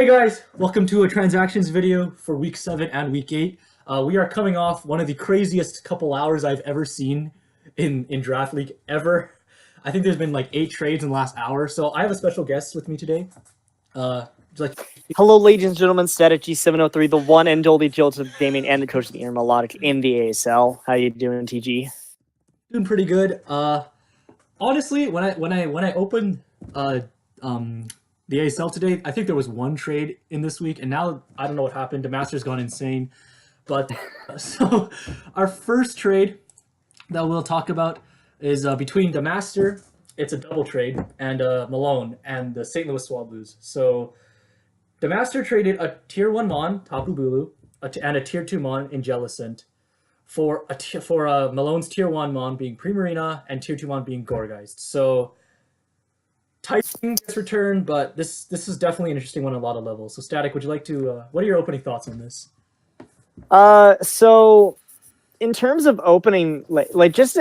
guys, welcome to a transactions video for week 7 and week 8. We are coming off one of the craziest couple hours I've ever seen in Draft League ever. I think there's been like 8 trades in the last hour, so I have a special guest with me today. Like Hello, ladies and gentlemen, Static G703, the one and only Joseph Damien, and the coach of the Inner Melodic in the ASL. How you doing, TG? doing pretty good. Honestly, when I opened the ASL today, I think there was one trade in this week, and now I don't know what happened. Damaster's gone insane. But so our first trade that we'll talk about is between Damaster. It's a double trade, and Malone and the St. Louis Swablues. So Damaster traded a tier 1 Mon, Tapu Bulu, and a tier 2 Mon in Jellicent for Malone's tier 1 Mon being Primarina and tier 2 Mon being Gourgeist. So typing gets returned, but this is definitely an interesting one on a lot of levels. So Static, would you like to what are your opening thoughts on this? So in terms of opening, like just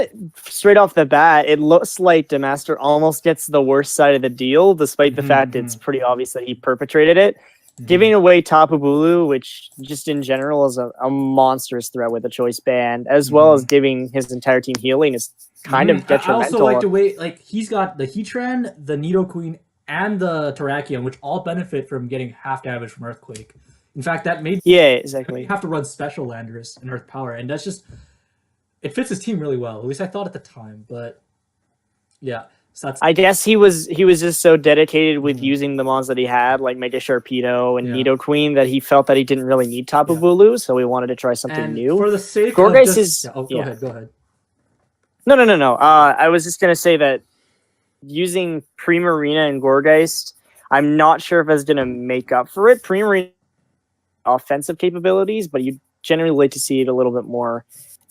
straight off the bat, it looks like Damaster almost gets the worst side of the deal, despite the fact it's pretty obvious that he perpetrated it. Giving away Tapu Bulu, which just in general is a monstrous threat with a choice band, as well as giving his entire team healing is kind of detrimental. I also like the way he's got the Heatran, the Nidoqueen, and the Terrakion, which all benefit from getting half damage from Earthquake. In fact, that made exactly have to run Special Landorus and Earth Power, and that's just it fits his team really well. At least I thought at the time, but yeah. So I guess he was just so dedicated with using the mons that he had, like Mega Sharpedo and Nidoqueen, that he felt that he didn't really need Tapu Bulu, so he wanted to try something new. For the sake Gourgeist of is go ahead. No. I was just gonna say that using Primarina and Gourgeist, I'm not sure if it's gonna make up for it. Primarina offensive capabilities, but you generally like to see it a little bit more,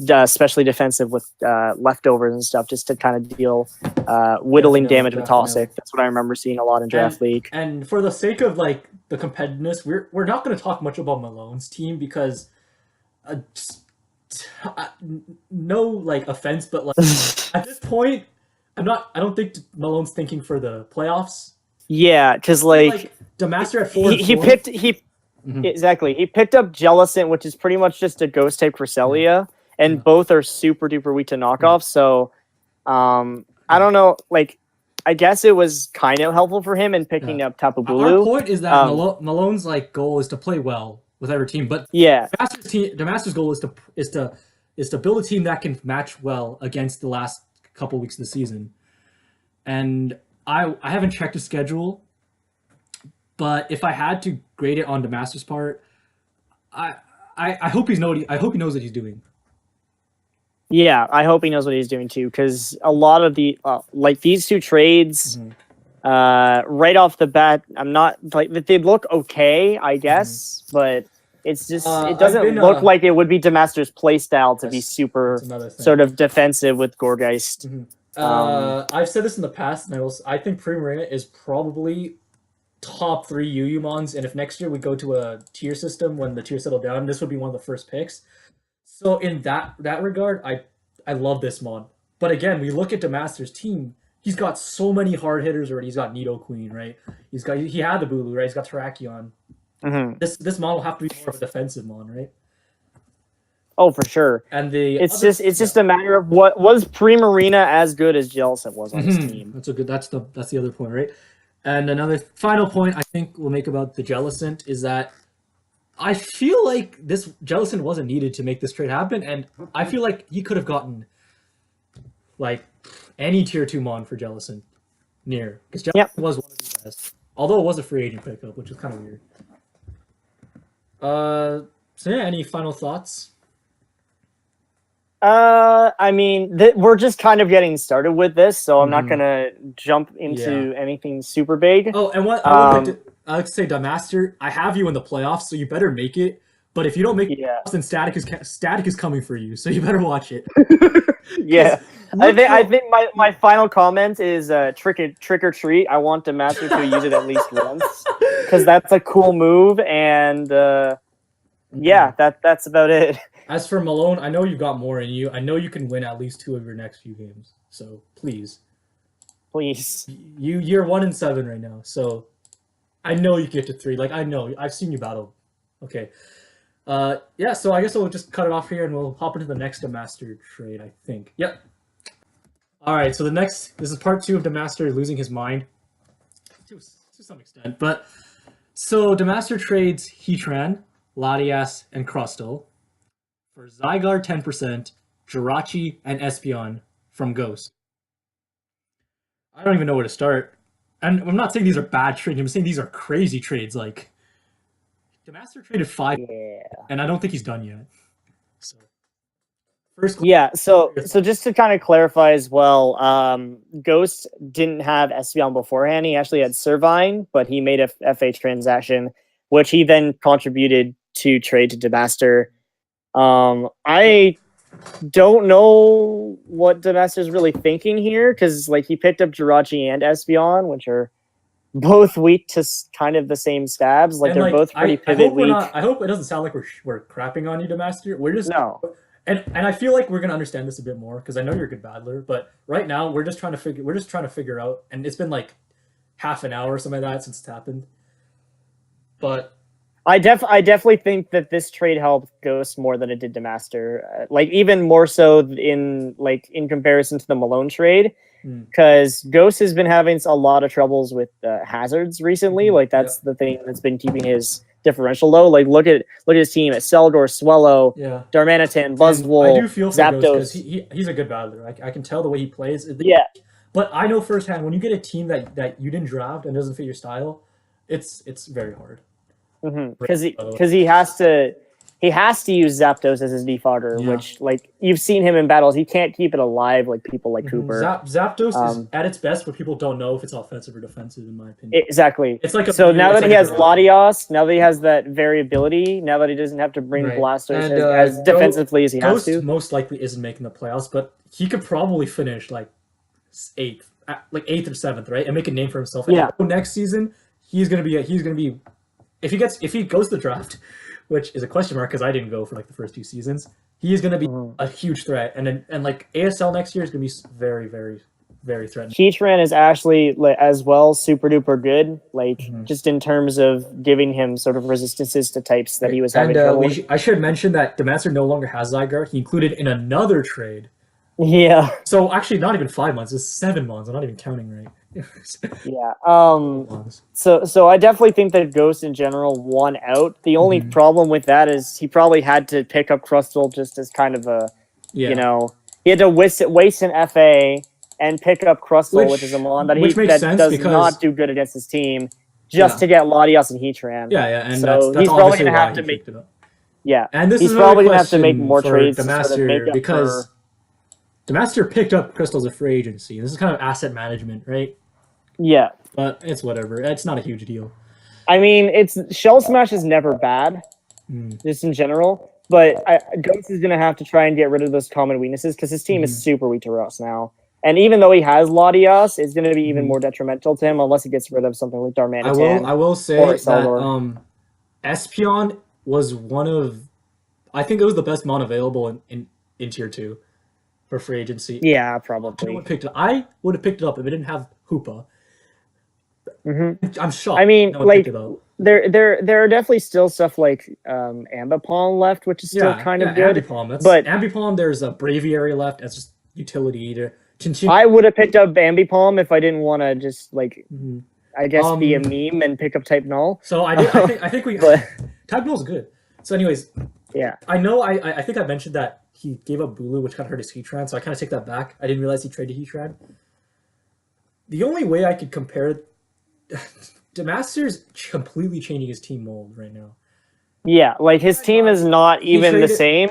especially defensive with leftovers and stuff, just to kind of deal whittling damage with Toxic. That's what I remember seeing a lot in Draft League. And for the sake of like the competitiveness, we're not going to talk much about Malone's team because no like offense, but like at this point, I don't think Malone's thinking for the playoffs. Yeah, because like Damaster at 4. Exactly. He picked up Jellicent, which is pretty much just a ghost type Cresselia, and both are super duper weak to knockoff. So, I don't know. Like, I guess it was kind of helpful for him in picking up Tapu Bulu. Our point is that Malone's like goal is to play well with every team, but Damaster's goal is to build a team that can match well against the last couple weeks of the season. And I haven't checked his schedule, but if I had to grade it on Damaster's part, I hope he knows what he's doing. Yeah, I hope he knows what he's doing too, because a lot of the like these two trades, right off the bat, I'm not like they look okay, I guess, but it's just it doesn't look like it would be Damaster's playstyle to be super sort of defensive with Gourgeist. I've said this in the past, and I think Primarina is probably top 3 Yuyumons, and if next year we go to a tier system when the tiers settle down, this would be one of the first picks. So in that regard, I love this mon. But again, we look at Damaster's team. He's got so many hard hitters already. He's got Nidoqueen, right? He had the Bulu, right? He's got Terrakion. This mon will have to be more of a defensive mon, right? Oh, for sure. And it's just a matter of what was Primarina as good as Jellicent was on his team. That's the other point, right? And another final point I think we'll make about the Jellicent is that I feel like this Jellicent wasn't needed to make this trade happen, and I feel like he could have gotten like any tier 2 mon for Jellicent near, because Jellicent was one of the best. Although it was a free agent pickup, which is kind of weird. So yeah, any final thoughts? I mean, we're just kind of getting started with this, so I'm not gonna jump into anything super big. Oh, and what I would like to say, Damaster, I have you in the playoffs, so you better make it. But if you don't make it, then Static is coming for you, so you better watch it. Yeah, I think my final comment is trick or treat. I want Damaster to use it at least once, because that's a cool move, and yeah, that's about it. As for Malone, I know you got more in you. I know you can win at least 2 of your next few games. So please. You're 1-7 right now. So I know you can get to 3. Like I know, I've seen you battle. Okay. Yeah. So I guess we'll just cut it off here, and we'll hop into the next Damaster trade. I think. Yep. All right. So this is part 2 of Damaster losing his mind, to some extent. But so Damaster trades Heatran, Latias, and Crustle for Zygarde 10%, Jirachi, and Espeon from Ghost. I don't even know where to start. And I'm not saying these are bad trades. I'm saying these are crazy trades. Like, Damaster traded 5, Yeah. and I don't think he's done yet. So, first, Yeah, so just to kind of clarify as well, Ghost didn't have Espeon beforehand. He actually had Servine, but he made a FH transaction, which he then contributed to trade to Damaster. I don't know what Damaster's really thinking here, because like he picked up Jirachi and Espeon, which are both weak to kind of the same stabs. Like and, they're both pretty I pivot hope we're weak. not. I hope it doesn't sound like we're crapping on you, Damaster. We're just No. and I feel like we're gonna understand this a bit more because I know you're a good battler. But right now we're just trying to figure out, and it's been like half an hour or something like that since it's happened. But I definitely think that this trade helped Ghost more than it did Damaster. Like even more so in comparison to the Malone trade, because Ghost has been having a lot of troubles with hazards recently. Like that's the thing that's been keeping his differential low. Like look at his team at Celdor, Swellow, Darmanitan, Buzzwole, I do feel for Zapdos. Ghost because he's a good battler. I can tell the way he plays. Yeah. But I know firsthand when you get a team that you didn't draft and doesn't fit your style, it's very hard. Because he has to use Zapdos as his defogger, which like you've seen him in battles. He can't keep it alive like people like Cooper. Zapdos is at its best, but people don't know if it's offensive or defensive, in my opinion. Exactly. It's like now that he has Latios, now that he has that variability, now that he doesn't have to bring Blasters as defensively as he has to. Most likely isn't making the playoffs, but he could probably finish like 8th or 7th, right, and make a name for himself. And next season he's gonna be if he goes to the draft, which is a question mark because I didn't go for like the first 2 seasons, he is going to be a huge threat, and like ASL next year is going to be very, very, very threatening. Heatran is actually as well super duper good, like just in terms of giving him sort of resistances to types that he was having trouble with. I should mention that Damaster no longer has Zygarde. He included in another trade. Yeah. So actually, not even 5 months. It's 7 months. I'm not even counting right. Yeah. So I definitely think that Ghost in general won out. The only problem with that is he probably had to pick up Crustle just as kind of a, he had to waste an FA and pick up Crustle, which is a mon that does not do good against his team, just to get Latios and Heatran. Yeah, and so that's he's probably gonna have to make. Yeah, and this he's is probably gonna have to make more trades Damaster because Damaster picked up crystals of free agency. This is kind of asset management, right? Yeah. But it's whatever. It's not a huge deal. I mean, Shell Smash is never bad, just in general. But Ghost is going to have to try and get rid of those common weaknesses because his team is super weak to Ross now. And even though he has Latios, it's going to be even more detrimental to him unless he gets rid of something like Darmanitan. I will say that Espeon was one of... I think it was the best mon available in Tier 2. For free agency. Yeah, probably. I would have picked it up if it didn't have Hoopa. I'm shocked. I mean, there are definitely still stuff like Ambipom left, which is still kind of good. Ambipom, there's a Braviary left as just utility eater. I would have picked up Ambipom if I didn't want to just I guess be a meme and pick up Type Null. So I think we Type Null's good. So anyways, I know I think I mentioned that he gave up Bulu, which kind of hurt his Heatran, so I kind of take that back. I didn't realize he traded Heatran. The only way I could compare... Damaster's completely changing his team mold right now. Yeah, like his team is not even the same.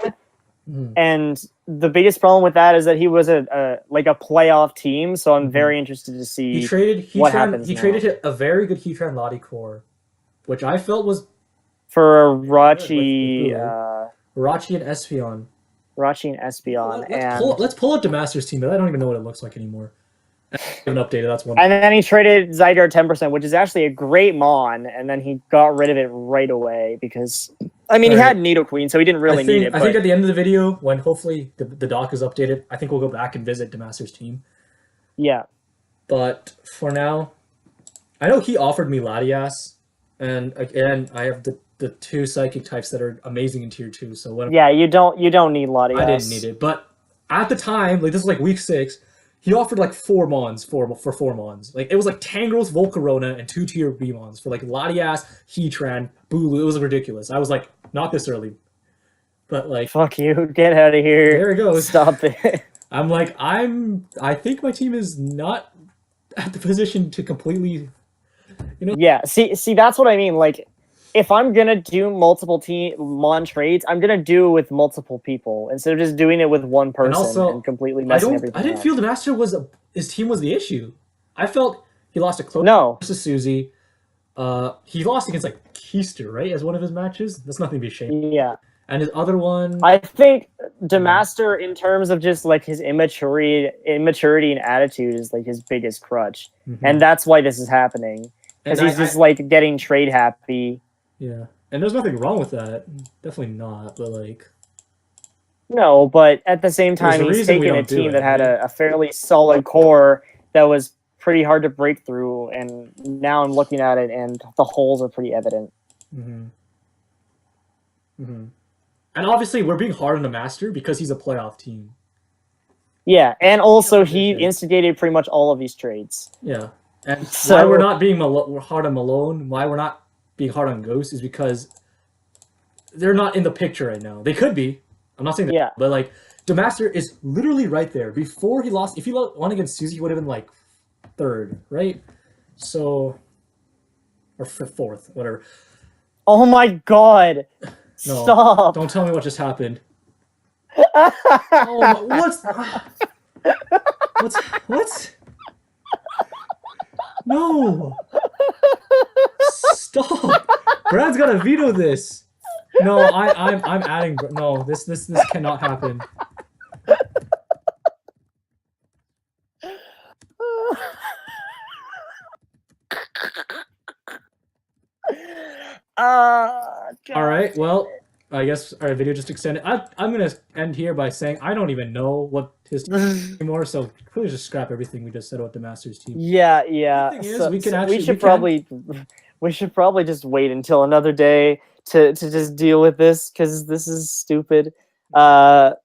And the biggest problem with that is that he was a playoff team, so I'm very interested to see what happens. He traded a very good Heatran Lottie core, which I felt was... For Rachi... Rachi and Espeon. Let's pull up Damaster's team, but I don't even know what it looks like anymore. I haven't updated. That's one. And then he traded Zygarde 10%, which is actually a great mon, and then he got rid of it right away because he had Nidoqueen, so he didn't really need it. I think at the end of the video, when hopefully the doc is updated, I think we'll go back and visit Damaster's team. Yeah. But for now, I know he offered me Latias, And again, I have the two psychic types that are amazing in tier 2. So what Yeah, you don't need I didn't need Latias. it, but at the time, like this was like week 6, he offered like 4 mons for 4 mons. Like it was like Tangros, Volcarona, and 2 tier B mons for like Latias, Heatran, Bulu. It was ridiculous. I was like, not this early, but like Fuck you. Get out of here. there it goes. Stop it. I'm like I think my team is not at the position to completely, you know. Yeah, see, that's what I mean. Like, if I'm gonna do multiple team mon trades, I'm gonna do it with multiple people instead of just doing it with one And person and also, completely messing I everything didn't up. feel the master was his team was the issue. I felt he lost a close No, versus Susie. He lost against like Keister, right, as one of his matches. That's nothing to be ashamed. yeah, And his other one, I think Damaster, in terms of just like his immaturity and attitude, is like his biggest crutch, and that's why this is happening because and he's just like getting trade happy. yeah, and there's nothing wrong with that. Definitely not. But like, No, but at the same there's time, a he's reason we taken a don't do team it, that had right? a fairly solid core that was pretty hard to break through, and now I'm looking at it, and the holes are pretty evident. And obviously, we're being hard on the master because he's a playoff team. Yeah, and also he Yeah. instigated pretty much all of these trades. Yeah, and So why we're not being hard on Malone, why we're not being hard on Ghost is because they're not in the picture right now. They could be. I'm not saying that, yeah, but like Damaster is literally right there. Before he lost, if he won against Susie, he would have been like 3rd, right? So, or 4th, whatever. oh my god, No, stop! don't tell me what just happened. Oh, what? No, stop! Brad's gotta veto this. No, I'm adding. No, this cannot happen. All right. Well, I guess our video just extended. I'm gonna end here by saying I don't even know what his team is anymore. So clearly, just scrap everything we just said about the Masters team. Yeah. The thing is, So, we can so actually we should probably just wait until another day to just deal with this because this is stupid. Are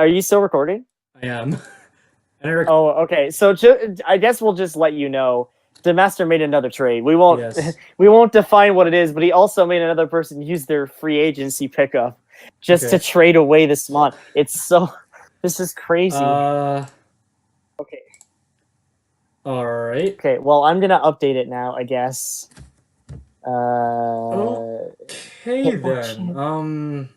you still recording? I am. Oh, okay. So I guess we'll just let you know. Damaster made another trade. We won't Yes. we won't define what it is, but he also made another person use their free agency pickup just to trade away this mod. It's so this is crazy. Okay. All right. Okay. Well, I'm gonna update it now. I guess. Okay then.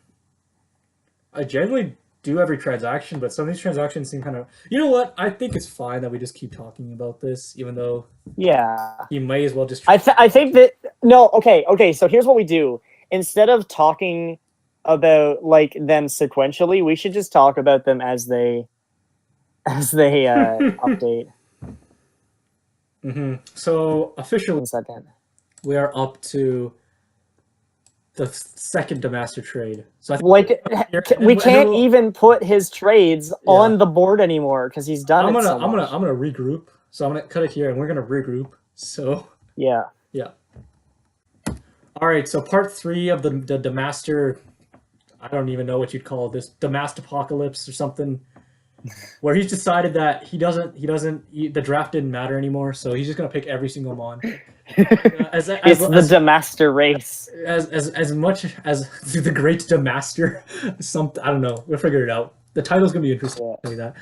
I generally do every transaction, but some of these transactions seem kind of. You know what? I think it's fine that we just keep talking about this, even though. Yeah. You may as well just. I think that no. Okay. So here's what we do. Instead of talking about like them sequentially, we should just talk about them as they update. So officially, 1 second. we are up to the 2nd Damaster trade. So I think we can't even put his trades on the board anymore because he's done I'm it gonna so much. I'm gonna regroup. So I'm gonna cut it here, and we're gonna regroup. So yeah. All right. So part 3 of the Damaster. I don't even know what you'd call this, Damaster apocalypse or something. Where he's decided that the draft didn't matter anymore, so he's just gonna pick every single mon. It's the Damaster race. As much as the great Damaster, I don't know. We'll figure it out. The title's gonna be interesting. Yeah. That.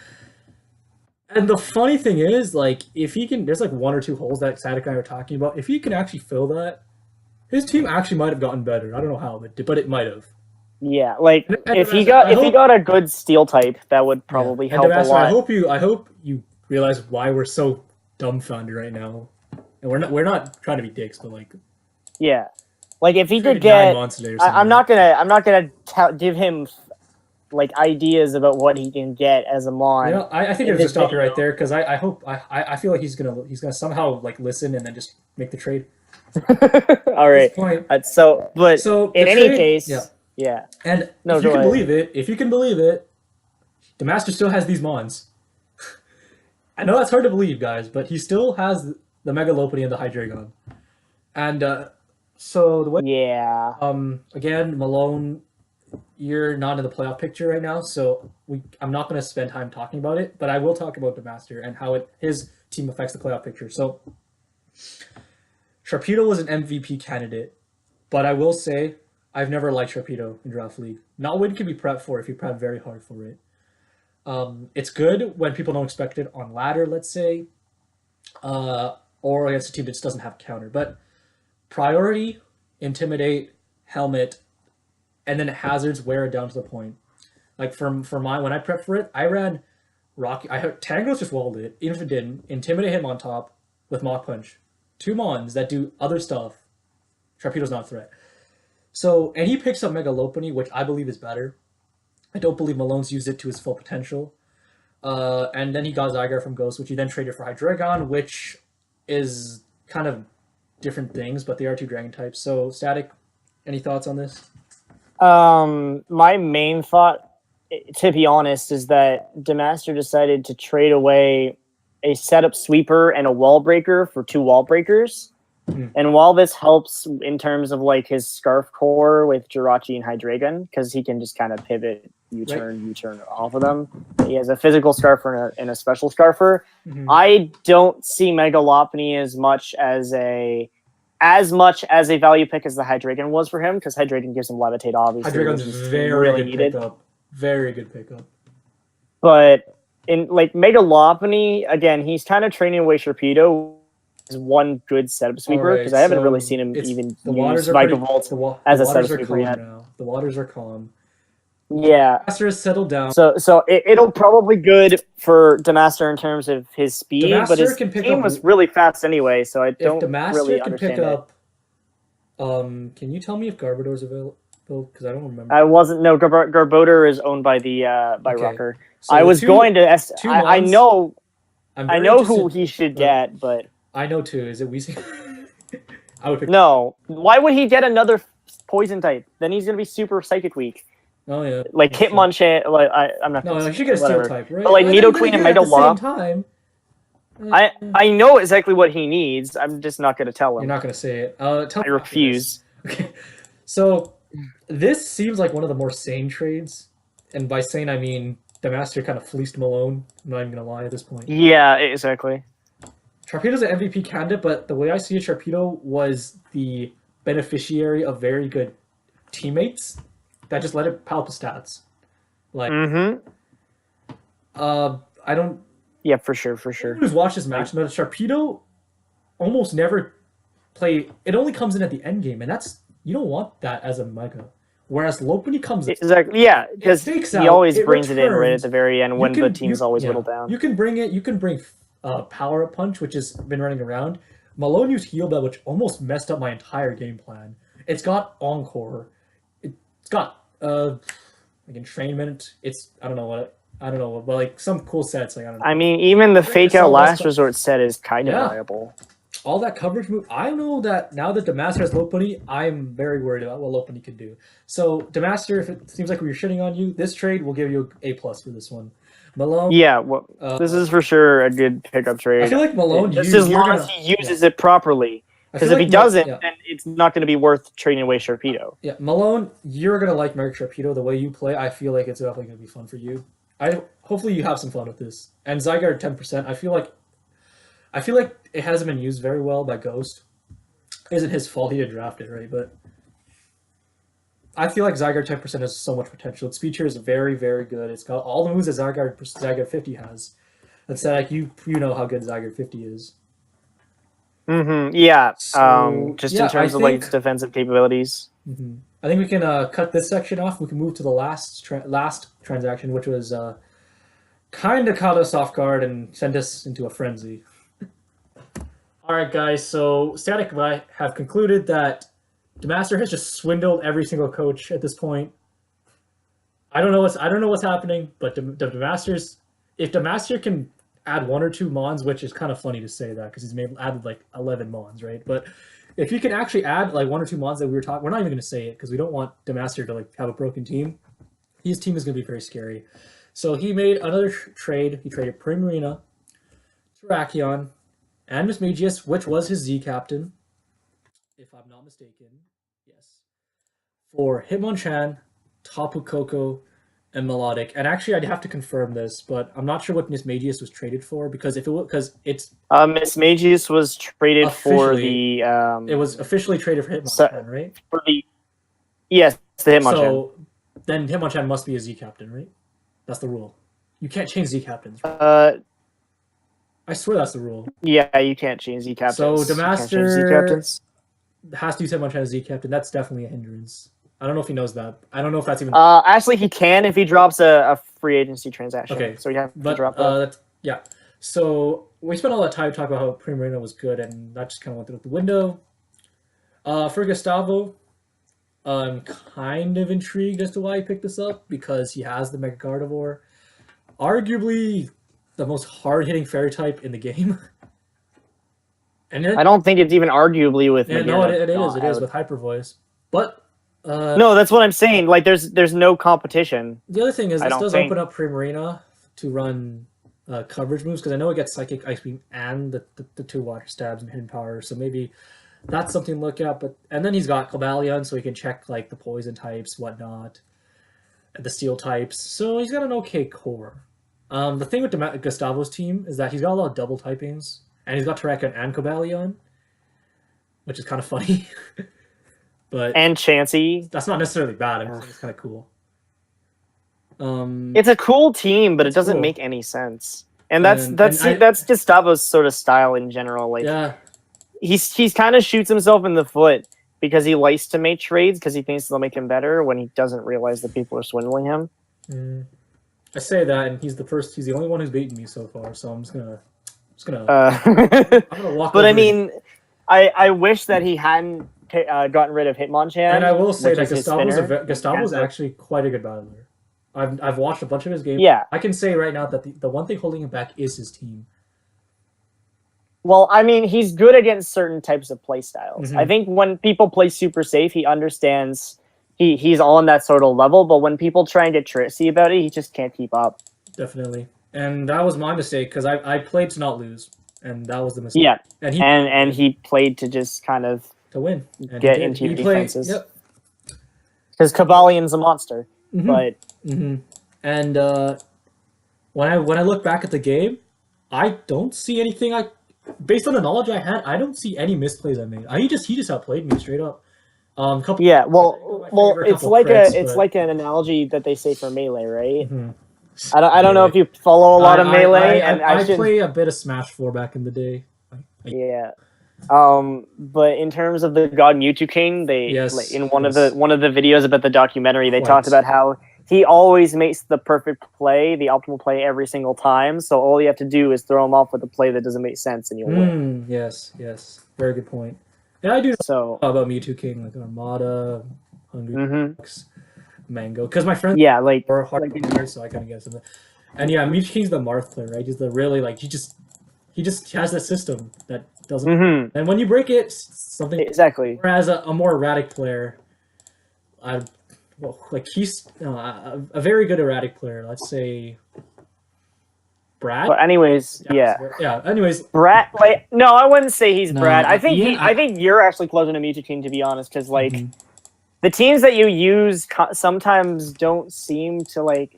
And the funny thing is, like, if he can, there's like 1 or 2 holes that Sadik and I were talking about. If he can actually fill that, his team actually might have gotten better. I don't know how, but it might have. Yeah, like if he got a good steel type, that would probably help a lot. I hope you realize why we're so dumbfounded right now, and we're not trying to be dicks, but like, yeah, like if he did get, I'm not gonna give him like ideas about what he can get as a mon. You know, I think there's a stop right there because I hope I feel like he's gonna somehow like listen and then just make the trade. All right. So in any case. Yeah. And if you can believe it, the Master still has these mons. I know that's hard to believe, guys, but he still has the Mega Lopunny and the Hydreigon. And So the way Yeah. again, Malone, you're not in the playoff picture right now, so I'm not going to spend time talking about it, but I will talk about Damaster and how his team affects the playoff picture. So Sharpedo was an MVP candidate, but I will say I've never liked Sharpedo in Draft League. Not when it can be prepped for if you prep very hard for it. It's good when people don't expect it on ladder, let's say, or against a team that just doesn't have counter. But priority, intimidate, helmet, and then hazards wear it down to the point. Like for mine, when I prepped for it, I ran Rocky. I had Tangos just walled it. Even if it didn't, intimidate him on top with Mach Punch. Two Mons that do other stuff. Sharpedo's not a threat. So and he picks up Mega Lopunny, which I believe is better. I don't believe Malone's used it to his full potential. And then he got Zygarde from Ghost, which he then traded for Hydreigon, which is kind of different things, but they are two dragon types. So Static, any thoughts on this? My main thought, to be honest, is that Damaster decided to trade away a setup sweeper and a wall breaker for two wall breakers. And while this helps in terms of like his Scarf core with Jirachi and Hydreigon, because he can just kind of pivot, U-turn off of them. He has a physical Scarfer and a special Scarfer. I don't see Mega Lopunny as much as a value pick as the Hydreigon was for him, because Hydreigon gives him Levitate, obviously. Hydreigon's very good pickup. Very good pickup. But in like Mega Lopunny, again, he's kind of training away Sharpedo is one good setup sweeper, because I haven't really seen him even use Vikavolt as a setup sweeper yet. Now. The waters are calm. Yeah. Damaster has settled down. So it'll probably good for Damaster in terms of his speed, Damaster but his game was really fast anyway, so I don't really understand it. Can you tell me if Garbodor's available? Because I don't remember. I wasn't. No, Garbodor is owned by the Rucker. So I was going to. I know who he should get, but I know too. Is it Weezing? I would pick. No. Why would he get another poison type? Then he's gonna be super psychic weak. Oh yeah. Like Hitmonchan. Like I'm not. No, he should get a steel type, right? But like Nidoqueen and Mega Lopunny. Time. I know exactly what he needs. I'm just not gonna tell him. You're not gonna say it. I refuse. Okay. So this seems like one of the more sane trades, and by sane I mean Damaster kind of fleeced Malone. I'm not even gonna lie at this point. Yeah, exactly. Sharpedo's an MVP candidate, but the way I see it, Sharpedo was the beneficiary of very good teammates that just let it pile up stats. Like, I don't. Yeah, for sure. Who's watched this match? But Sharpedo almost never play. It only comes in at the end game, and that's you don't want that as a Mega. Whereas Lopunny comes exactly, yeah, because he always brings it in right at the very end when the team's always whittled down. You can bring it. You can bring Power Up Punch, which has been running around. Malone used Heal Bell, which almost messed up my entire game plan. It's got Encore. It's got like Entrainment. It's I don't know, but like some cool sets. Like I don't know. I mean, even the Fake Out Last Resort set is kind of viable. All that coverage move. I know that now that Damaster has Lopunny, I'm very worried about what Lopunny can do. So Damaster, if it seems like we were shitting on you, this trade will give you A+ for this one. Malone. Yeah, well, this is for sure a good pickup trade. I feel like Malone. Just as long as he uses it properly. Because if he doesn't, then it's not going to be worth trading away Sharpedo. Yeah, Malone, you're going to like Merrick Sharpedo the way you play. I feel like it's definitely going to be fun for you. Hopefully you have some fun with this. And Zygarde 10%. I feel like it hasn't been used very well by Ghost. Isn't his fault he didn't draft it, right? But I feel like Zygarde 10% has so much potential. Its feature is very, very good. It's got all the moves that Zygarde 50 has. That's like you know how good Zygarde 50 is. Yeah. So, in terms of like its defensive capabilities. I think we can cut this section off. We can move to the last transaction, which was kind of caught us off guard and sent us into a frenzy. All right, guys. So Static and I have concluded that Damaster has just swindled every single coach at this point. I don't know what's happening, but if Damaster can add one or two Mons, which is kind of funny to say that because he's added like 11 Mons, right? But if you can actually add like one or two Mons that we were talking, we're not even going to say it because we don't want Damaster to like have a broken team. His team is going to be very scary. So he made another trade. He traded Primarina, Terrakion, and Mismagius, which was his Z captain, if I'm not mistaken. Yes. For Hitmonchan, Tapu Koko, and Melodic. And actually, I'd have to confirm this, but I'm not sure what Miss Magius was traded for because if it was because it's Miss Magius was traded for officially the it was officially traded for so, Hitmonchan, right? for the yes, the Hitmonchan. So then Hitmonchan must be a Z captain, right? That's the rule. You can't change Z captains. Right? I swear that's the rule. Yeah, you can't change Z captains. So You can't change Z Damaster captains. has to use Hitmonchan as Z captain. That's definitely a hindrance. I don't know if he knows that. I don't know if that's even. Actually, he can if he drops a free agency transaction. Okay, So you have to but drop that. yeah. So we spent all that time talking about how Primarina was good, and that just kind of went through the window. For Gustavo, I'm kind of intrigued as to why he picked this up because he has the Mega Gardevoir, arguably the most hard-hitting fairy type in the game. And I don't think it's even arguably with. Yeah, no, it is with Hyper Voice, but. No, that's what I'm saying. Like, there's no competition. The other thing is this does think... open up Primarina to run coverage moves because I know it gets Psychic, Ice Beam, and the 2 Water Stabs and Hidden Power. So maybe that's something to look at. But and then he's got Cobalion, so he can check like the Poison types, whatnot, the Steel types. So he's got an okay core. The thing with Gustavo's team is that he's got a lot of double typings, and he's got Terrakion and Cobalion, which is kind of funny. But and Chansey. That's not necessarily bad. I think it's kind of cool. It's a cool team, but it doesn't make any sense. And that's Gustavo's sort of style in general. Like, yeah, he's kind of shoots himself in the foot because he likes to make trades because he thinks they'll make him better when he doesn't realize that people are swindling him. I say that, and he's the only one who's beaten me so far. So I'm just gonna I'm gonna walk. But I mean, I wish that he hadn't gotten rid of Hitmonchan. And I will say that Gustavo's actually quite a good battler. I've watched a bunch of his games. Yeah. I can say right now that the one thing holding him back is his team. Well, I mean, he's good against certain types of play styles. I think when people play super safe, he understands he's on that sort of level, but when people try and get tricksy about it, he just can't keep up. Definitely. And that was my mistake because I played to not lose, and that was the mistake. Yeah. And he played to just kind of to win and get into your defenses. Yep. Because Cabalion's a monster. But and when I look back at the game, I don't see anything. Based on the knowledge I had, I don't see any misplays I made. He just outplayed me straight up. It's like an analogy that they say for Melee, right? I don't know if you follow a lot of Melee. I play a bit of Smash 4 back in the day. Yeah. But in terms of the God Mewtwo King, in one of the videos about the documentary, they talked about how he always makes the perfect play, the optimal play every single time. So all you have to do is throw him off with a play that doesn't make sense, and you'll win. Yes, very good point. Yeah, I do know about Mewtwo King, like Armada, Hungry Mango, because my friends are hard players, so I kind of get something. And yeah, Mewtwo King's the Marth player, right? He's the really he just has that system that doesn't. And when you break it, something exactly. Whereas a more erratic player, he's a very good erratic player. Let's say Brad. But anyways, Anyways, Brad. No, I wouldn't say he's Brad. I think you're actually closer to Mewtwo King, to be honest, because the teams that you use sometimes don't seem to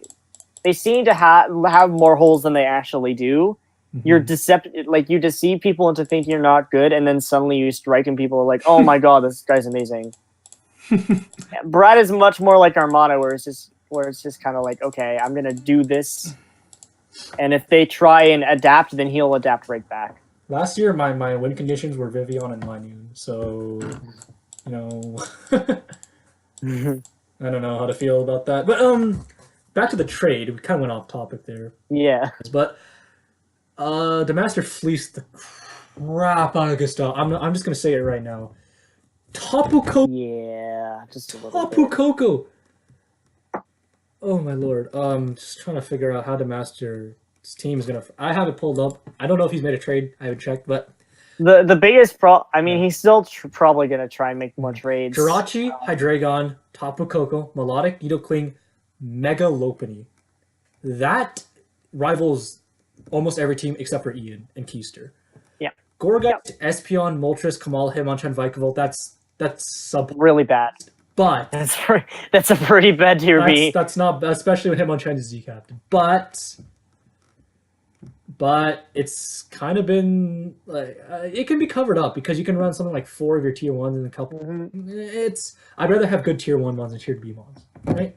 they seem to have more holes than they actually do. You're you deceive people into thinking you're not good, and then suddenly you strike and people are like, "Oh my god, this guy's amazing." Brad is much more like Armada, where it's just kind of like, okay, I'm gonna do this, and if they try and adapt, then he'll adapt right back. Last year, my win conditions were Vivian and Minun, so I don't know how to feel about that. But back to the trade. We kind of went off topic there. Yeah, but. Damaster fleeced the crap out of Gustavo. I'm just gonna say it right now. Tapu Koko. Yeah, just a little Tapu Koko. Oh my lord. Just trying to figure out how Damaster's team is gonna. I have it pulled up. I don't know if he's made a trade. I haven't checked, but the biggest he's still probably gonna try and make more trades. Jirachi, Hydreigon, Tapu Koko, Melodic, Nidoking, Mega Lopunny. That rivals almost every team except for Ian and Keister. Yeah. Gorgeist, Espeon, Moltres, Kamal, Hitmonchan, Vikavolt. That's sub. Really bad. But That's a pretty bad tier B. that's not, especially when Hitmonchan is Z captain. But it's kind of been like it can be covered up because you can run something like 4 of your tier 1s and a couple. It's I'd rather have good tier 1 mons than tier B mons, right?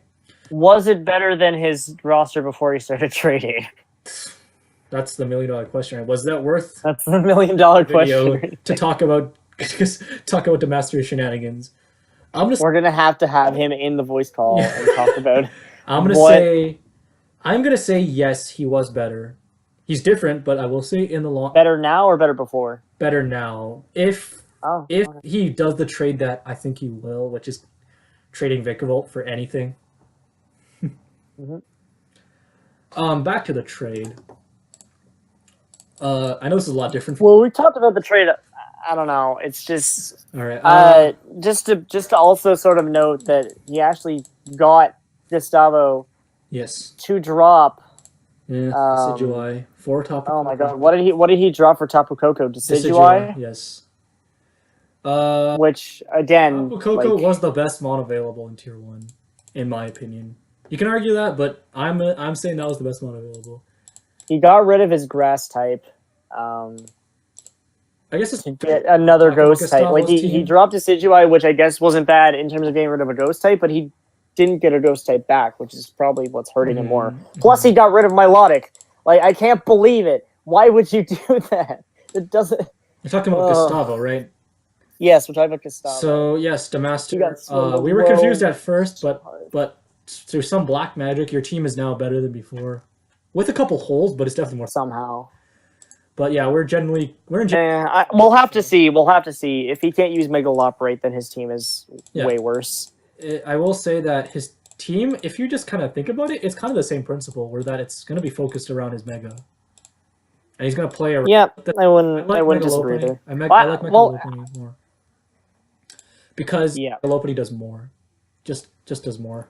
Was it better than his roster before he started trading? That's the $1 million question. Right? Was that worth That's the $1 million question to talk about Damaster shenanigans? We're gonna have to have him in the voice call and talk about. I'm gonna say yes, he was better. He's different, but I will say in the long better now or better before. Better now. If he does the trade that I think he will, which is trading Vikavolt for anything. Back to the trade. I know this is a lot different. Well, we talked about the trade. I don't know. It's just all right. Just to also sort of note that he actually got Gustavo. Yes. To drop. Yeah. Decidueye for Tapu. Oh my god! What did he drop for Tapu Koko? Decidueye. Yes. Which again, Tapu Koko was the best mon available in tier 1, in my opinion. You can argue that, but I'm saying that was the best mon available. He got rid of his grass type. I guess it's to get another ghost type. Like he dropped Decidueye, which I guess wasn't bad in terms of getting rid of a ghost type, but he didn't get a ghost type back, which is probably what's hurting him more. Plus, he got rid of Milotic. Like, I can't believe it. Why would you do that? It doesn't. You're talking about Gustavo, right? Yes, we're talking about Gustavo. So yes, Damaster. We were confused at first, but through some black magic, your team is now better than before, with a couple holes, but it's definitely more somehow. But yeah, we'll have to see. We'll have to see. If he can't use Megaloperate, then his team is way worse. I will say that his team, if you just kind of think about it, it's kind of the same principle, where that it's going to be focused around his Mega, and he's going to play around. Yeah, I wouldn't disagree there. I like Megaloperate more because Megaloperate does more, just does more,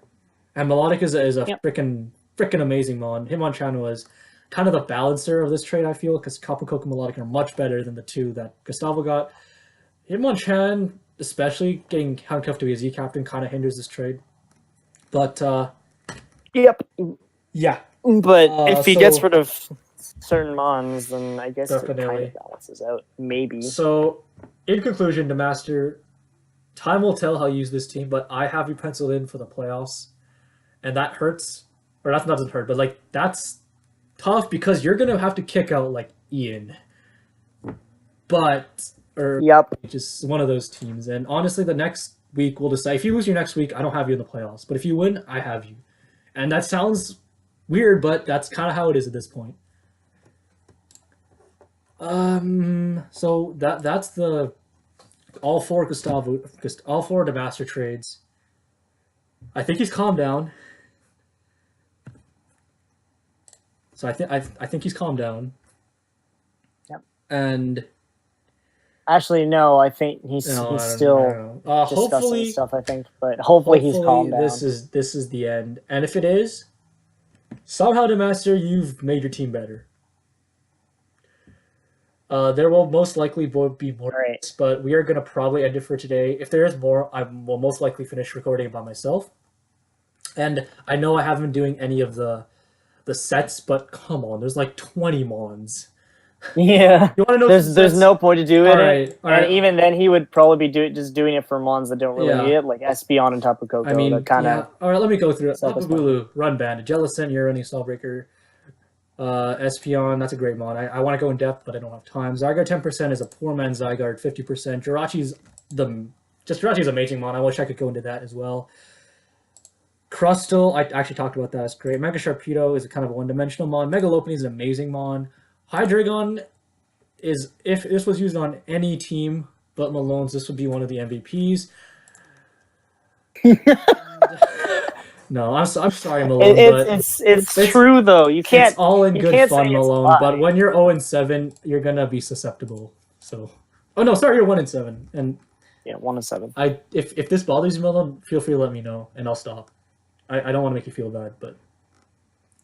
and Melodic is a freaking amazing mon. Hitmonchan was kind of the balancer of this trade, I feel, because Tapu Koko and Melodic are much better than the two that Gustavo got. Hitmonchan, especially getting handcuffed to be a Z captain, kind of hinders this trade. But yeah. But if he gets rid of certain mons, then I guess it kind of balances out. Maybe. So, in conclusion, Damaster, time will tell how you use this team, but I have you penciled in for the playoffs, and that hurts. Or that doesn't hurt, but like that's tough because you're gonna have to kick out like Ian. Just one of those teams. And honestly, the next week we'll decide. If you lose your next week, I don't have you in the playoffs. But if you win, I have you. And that sounds weird, but that's kind of how it is at this point. So that's the all four Damaster trades. I think he's calmed down. So I think he's calmed down. Yep. And actually, no, I think he's still discussing stuff. I think, but hopefully he's calmed down. This is the end, and if it is, somehow, Damaster, you've made your team better. There will most likely be more, but we are going to probably end it for today. If there is more, I will most likely finish recording by myself. And I know I haven't been doing any of the sets, but come on, there's like 20 mons. Yeah, you want to know? There's no point to do it. All right. And even then, he would probably be doing it for mons that don't really need it, like Espeon and Tapu Koko. I mean, all right, let me go through it. Tapu Bulu, Run Band, Jellicent, you're running Stallbreaker. Espeon, that's a great mon. I want to go in depth, but I don't have time. Zygarde 10% is a poor man's Zygarde. 50%. Jirachi's amazing mon. I wish I could go into that as well. Crustle, I actually talked about that. It's great. Mega Sharpedo is a kind of a one-dimensional mon. Mega Lopunny is an amazing mon. Hydreigon is, if this was used on any team but Malone's, this would be one of the MVPs. No, I'm sorry, Malone. It's true though. You can't. It's all in good fun, Malone. But when you're 0-7, you're gonna be susceptible. So, oh no, sorry, you're 1-7, and yeah, 1-7. If this bothers you, Malone, feel free to let me know, and I'll stop. I don't want to make you feel bad, but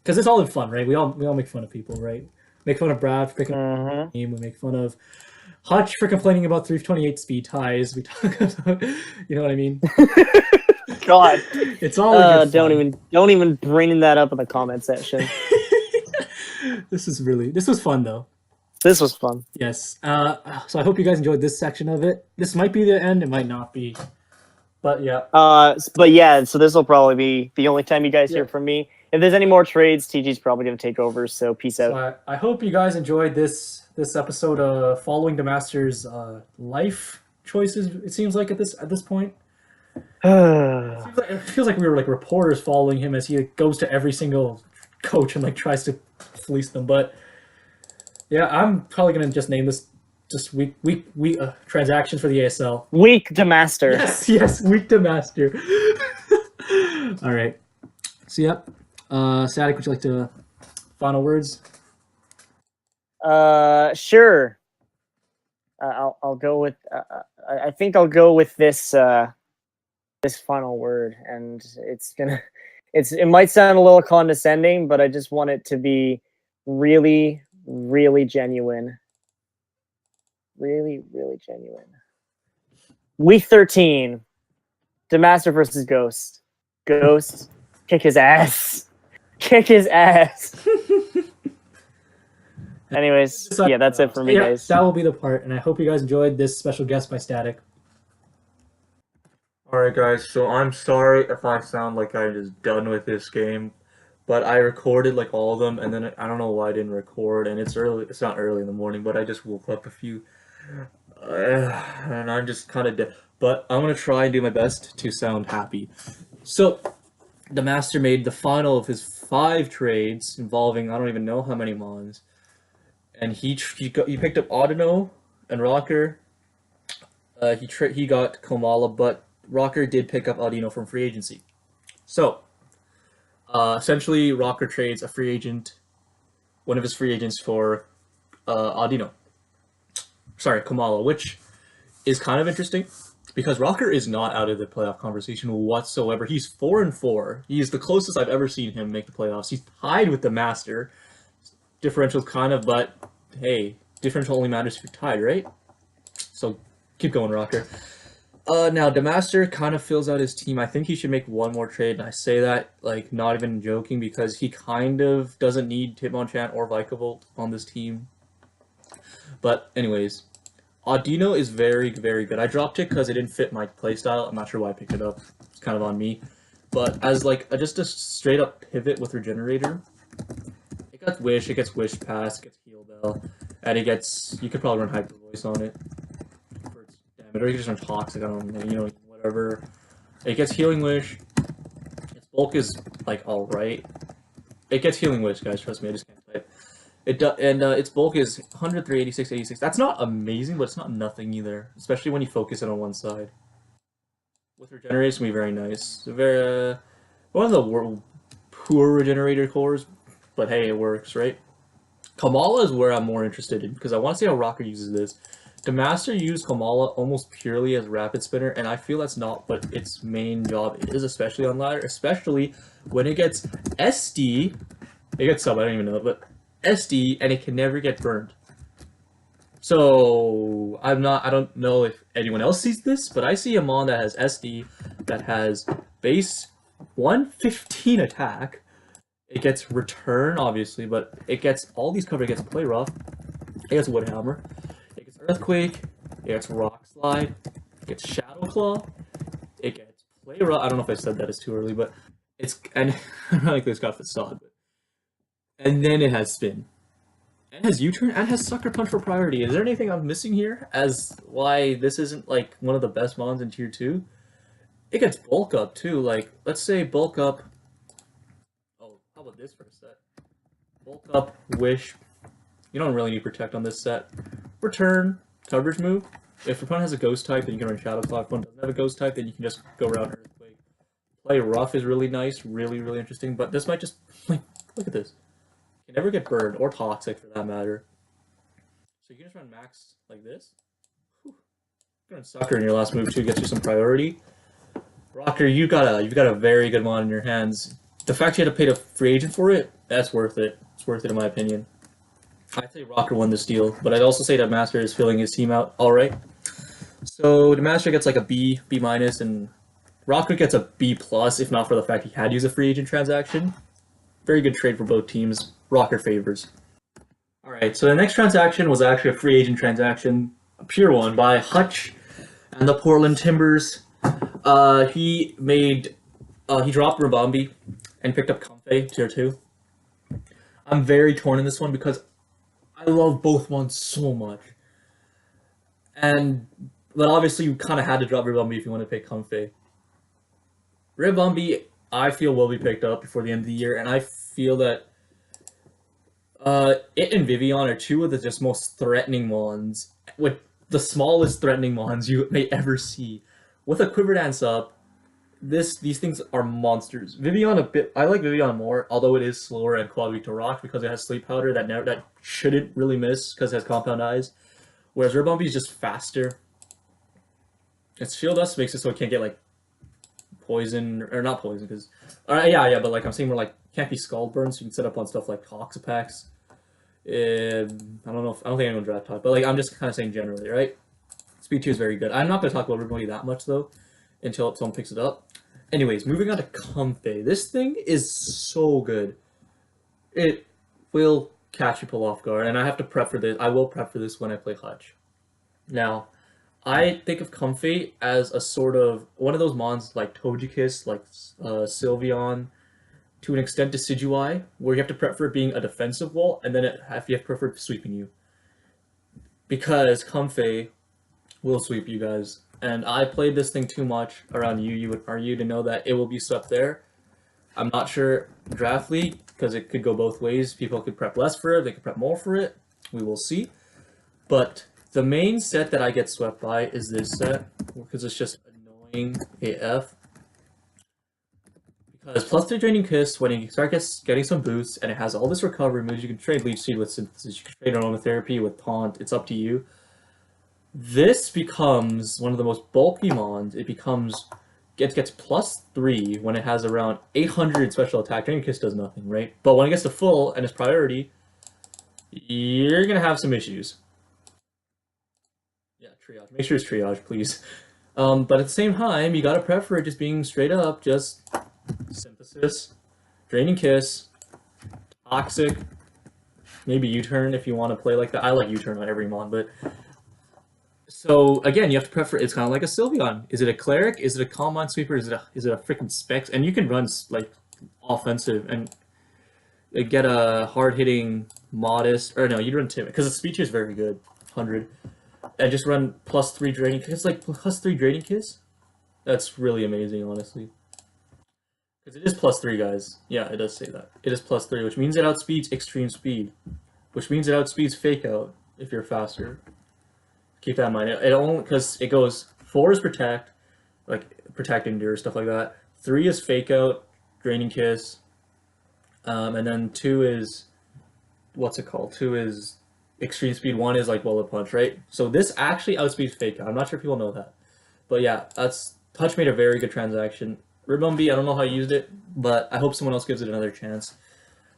because it's all in fun, right? We all make fun of people, right? Make fun of Brad for picking up the team. We make fun of Hutch for complaining about 328 speed ties. We talk about, you know what I mean? God, It's all a good fun. don't even bring that up in the comment section. This was fun though. This was fun. Yes. So I hope you guys enjoyed this section of it. This might be the end. It might not be. But yeah. But yeah, so this will probably be the only time you guys Yeah. hear from me. If there's any more trades, TG's probably going to take over. So peace out. So I hope you guys enjoyed this episode of following Damaster's life choices. It seems like at this point, it feels like we were like reporters following him as he goes to every single coach and like tries to fleece them. But yeah, I'm probably gonna just name this just week transactions for the ASL. Weak Damaster. Yes, week Damaster. All right. So yep. Sadik, would you like to final words? Sure. I'll go with. I think I'll go with this. This final word, and it might sound a little condescending, but I just want it to be really, really genuine. Really, really genuine. Week 13, Damaster versus Ghost. Ghost, kick his ass. Kick his ass. Anyways, yeah, that's it for me, guys. That will be the part, and I hope you guys enjoyed this special guest by Static. Alright guys, so I'm sorry if I sound like I'm just done with this game, but I recorded like all of them, and then I don't know why I didn't record, and it's not early in the morning, but I just woke up and I'm just kind of dead. But I'm going to try and do my best to sound happy. So, the Master made the final of his 5 trades involving I don't even know how many mons, and he picked up Audino and Rocker. He got Komala, but Rocker did pick up Audino from free agency. So, essentially, Rocker trades a free agent, one of his free agents for Audino. Sorry, Komala, which is kind of interesting because Rocker is not out of the playoff conversation whatsoever. He's 4-4. He's the closest I've ever seen him make the playoffs. He's tied with the Master. Differential's kind of, but hey, differential only matters if you're tied, right? So keep going, Rocker. Now, Damaster kind of fills out his team. I think he should make one more trade, and I say that, like, not even joking, because he kind of doesn't need Hitmonchan or Vikavolt on this team. But, anyways, Audino is very, very good. I dropped it because it didn't fit my playstyle. I'm not sure why I picked it up. It's kind of on me. But as, like, just a straight-up pivot with Regenerator, it gets Wish, it gets Wish Pass, it gets Heal Bell, and it gets... You could probably run Hyper Voice on it. Or you can just run Toxic, I don't know, you know, whatever. It gets Healing Wish. Its bulk is, like, alright. It gets Healing Wish, guys, trust me, I just can't type. Its bulk is 103, 86, 86. That's not amazing, but it's not nothing either, especially when you focus it on one side. With Regenerator, it's going to be very nice. Very, one of the poor Regenerator cores, but hey, it works, right? Komala is where I'm more interested in, because I want to see how Rocker uses this. Damaster used Komala almost purely as Rapid Spinner, and I feel that's not what its main job is, especially on ladder, especially when it gets SD, it gets sub, I don't even know, but SD, and it can never get burned. So, I don't know if anyone else sees this, but I see a mon that has SD, that has base 115 attack, it gets return, obviously, but it gets all these cover, it gets Play Rough, it gets Wood Hammer, Earthquake, it gets Rock Slide, it gets Shadow Claw, it gets Play Rough. I don't know if I said that, it's too early, but it's, and I don't think it's got Facade, but, and then it has Spin. And it has U-Turn, and it has Sucker Punch for priority. Is there anything I'm missing here as why this isn't, like, one of the best mons in Tier 2? It gets Bulk Up, too. Like, let's say Bulk Up... Oh, how about this for a set? Bulk Up, Wish. You don't really need Protect on this set. Return, coverage move. If your opponent has a Ghost type, then you can run Shadow Claw. If opponent doesn't have a Ghost type, then you can just go around Earthquake. Play Rough is really nice, really, really interesting, but this might just... Like, look at this. You can never get burned, or Toxic for that matter. So you can just run Max like this. Whew. You can run Sucker in your last move too, gets you some priority. Rocker, you've got a very good mon in your hands. The fact you had to pay the free agent for it, that's worth it. It's worth it in my opinion. I'd say Rocker won this deal, but I'd also say that Master is filling his team out all right. So the Master gets like a B, B minus, and Rocker gets a B plus, if not for the fact he had to use a free agent transaction. Very good trade for both teams. Rocker favors. All right, so the next transaction was actually a free agent transaction, a pure one by Hutch and the Portland Timbers. He dropped Rabambi and picked up Comfey tier 2. I'm very torn in this one because I love both ones so much. But obviously you kind of had to drop Rabambi if you want to pick Comfey. Rabambi, I feel, will be picked up before the end of the year, and I feel that it and Vivian are two of the just most threatening ones, with the smallest threatening ones you may ever see. With a Quiver Dance up, these things are monsters. I like Vivian more, although it is slower and quad weak to rock because it has Sleep Powder that shouldn't really miss because it has Compound Eyes. Whereas Rabambi is just faster. Its Shield Dust makes it so it can't get like poison, or not poison, because yeah, but like I'm saying, more like can't be Scald Burn, so you can set up on stuff like Toxapex. I don't think anyone draft type, but like I'm just kind of saying generally, right? Speed 2 is very good. I'm not going to talk about Rabambi that much though, until someone picks it up. Anyways, moving on to Comfey. This thing is so good. It will catch people off guard, and I have to prep for this. I will prep for this when I play Hutch. Now, I think of Comfey as a sort of one of those mons like Togekiss, like Sylveon, to an extent Decidueye, where you have to prep for it being a defensive wall, and then you have to prep for it sweeping you. Because Comfey will sweep you guys. And I played this thing too much around you would argue, to know that it will be swept there. I'm not sure draft league, because it could go both ways. People could prep less for it, they could prep more for it. We will see. But the main set that I get swept by is this set, because it's just annoying AF. Because plus 3 Draining Kiss, when you start getting some boosts, and it has all this recovery moves, you can trade Leech Seed with Synthesis, you can trade Aromatherapy with Taunt, it's up to you. This becomes one of the most bulky mons. It gets plus 3 when it has around 800 special attack. Draining Kiss does nothing, right? But when it gets to full and its priority, you're gonna have some issues. Yeah, triage. Make sure it's triage, please. But at the same time, you gotta prep for it just being straight up, just Synthesis, Draining Kiss, Toxic, maybe U-Turn if you want to play like that. I like U-Turn on every mon, but... So, again, you have to prep for it's kind of like a Sylveon. Is it a Cleric? Is it a Calm Mind Sweeper? Is it a freaking Specs? And you can run, like, offensive and get a hard-hitting Modest... Or no, you'd run Timid, because the speed tier is very good. 100. And just run plus 3 Draining Kiss. It's like plus 3 Draining Kiss? That's really amazing, honestly. Because it is plus 3, guys. Yeah, it does say that. It is plus 3, which means it outspeeds Extreme Speed. Which means it outspeeds Fake Out, if you're faster. Keep that in mind. It only, because it goes 4 is Protect, like Protect, Endure, stuff like that. 3 is Fake Out, Draining Kiss. And then 2 is, what's it called? 2 is Extreme Speed, 1 is like Bullet Punch, right? So this actually outspeeds Fake Out. I'm not sure if people know that. But yeah, Hutch made a very good transaction. Rabambi, I don't know how you used it, but I hope someone else gives it another chance.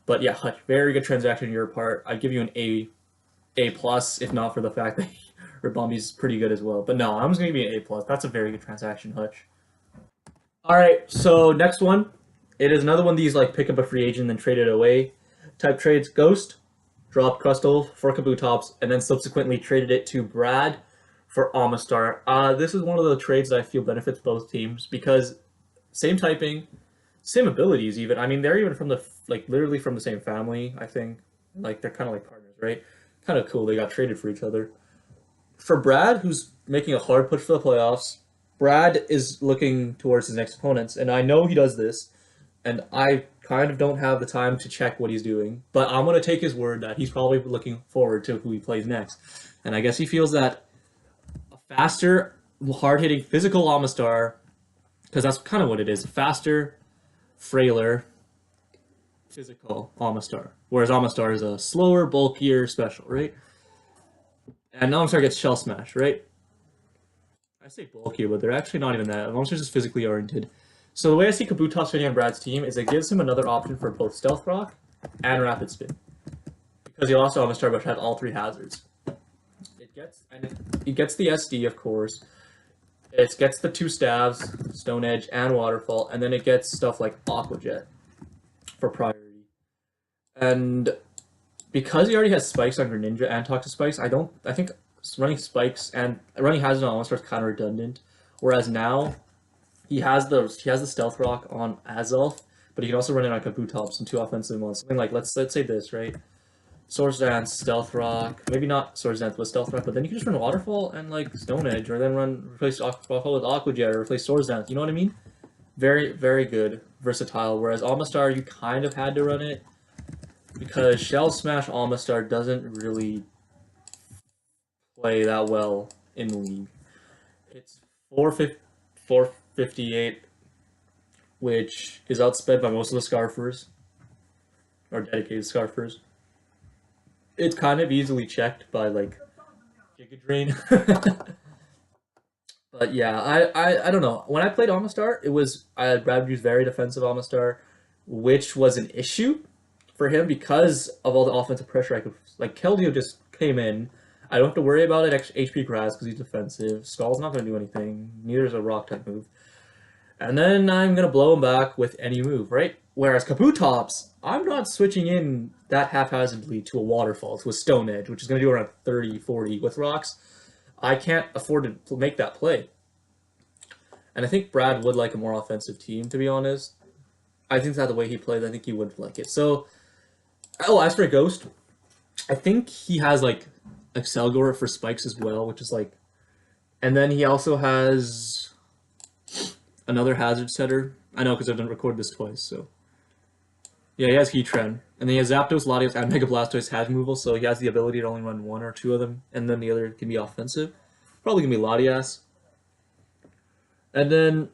But yeah, Hutch, very good transaction on your part. I'd give you an A+, if not for the fact that Rabambi's pretty good as well. But no, I'm just going to give you an A+. That's a very good transaction, Hutch. Alright, so next one. It is another one of these, like, pick up a free agent and then trade it away type trades. Ghost, dropped Crustle for Kabutops, and then subsequently traded it to Brad for Amistar. This is one of the trades that I feel benefits both teams, because same typing, same abilities even. I mean, they're even from the, like, literally from the same family, I think. Like, they're kind of like partners, right? Kind of cool. They got traded for each other. For Brad, who's making a hard push for the playoffs, Brad is looking towards his next opponents, and I know he does this, and I kind of don't have the time to check what he's doing, but I'm going to take his word that he's probably looking forward to who he plays next. And I guess he feels that a faster, hard-hitting physical Amistar, because that's kind of what it is, a faster, frailer, physical Amistar, whereas Amistar is a slower, bulkier special, right? And Amistar gets Shell Smash, right? I say bulkier, but they're actually not even that. Amistar's just physically oriented. So the way I see Kabutops fitting on Brad's team is it gives him another option for both Stealth Rock and Rapid Spin. because he lost Amistar, which had all 3 hazards. It gets the SD, of course. It gets the 2 staves, Stone Edge, and Waterfall, and then it gets stuff like Aqua Jet for priority. And because he already has spikes on Greninja and Toxic Spikes, I think running spikes and running hazard on Amistar is kind of redundant. Whereas now he has the Stealth Rock on Azelf, but he can also run it on Kabutops and 2 offensive ones. Something like let's say this, right? Swords Dance, Stealth Rock, maybe not Swords Dance with Stealth Rock, but then you can just run Waterfall and like Stone Edge, or then replace Waterfall with Aqua Jet, or replace Swords Dance. You know what I mean? Very, very good, versatile. Whereas Almastar, you kind of had to run it because Shell Smash Almastar doesn't really play that well in the league. It's 458, which is outsped by most of the Scarfers, or dedicated Scarfers. It's kind of easily checked by like Giga Drain. But yeah, I don't know. When I played Amistar, I had rather use very defensive Amistar, which was an issue for him because of all the offensive pressure I could. Like Keldeo just came in. I don't have to worry about it. HP Grass because he's defensive. Skull's not going to do anything. Neither is a Rock type move. And then I'm going to blow him back with any move, right? Whereas Kabutops, I'm not switching in that haphazardly to a Waterfall, to a Stone Edge, which is going to do around 30, 40 with rocks. I can't afford to make that play. And I think Brad would like a more offensive team, to be honest. I think that's the way he plays. I think he would like it. So, as for Ghost, I think he has, like, Excelgor for spikes as well, which is, like... And then he also has another hazard setter. I know, because I've done recorded this twice, so... Yeah, he has Heatran. And then he has Zapdos, Latios, and Mega Blastoise has removal, so he has the ability to only run 1 or 2 of them, and then the other can be offensive. Probably gonna be Latias. And then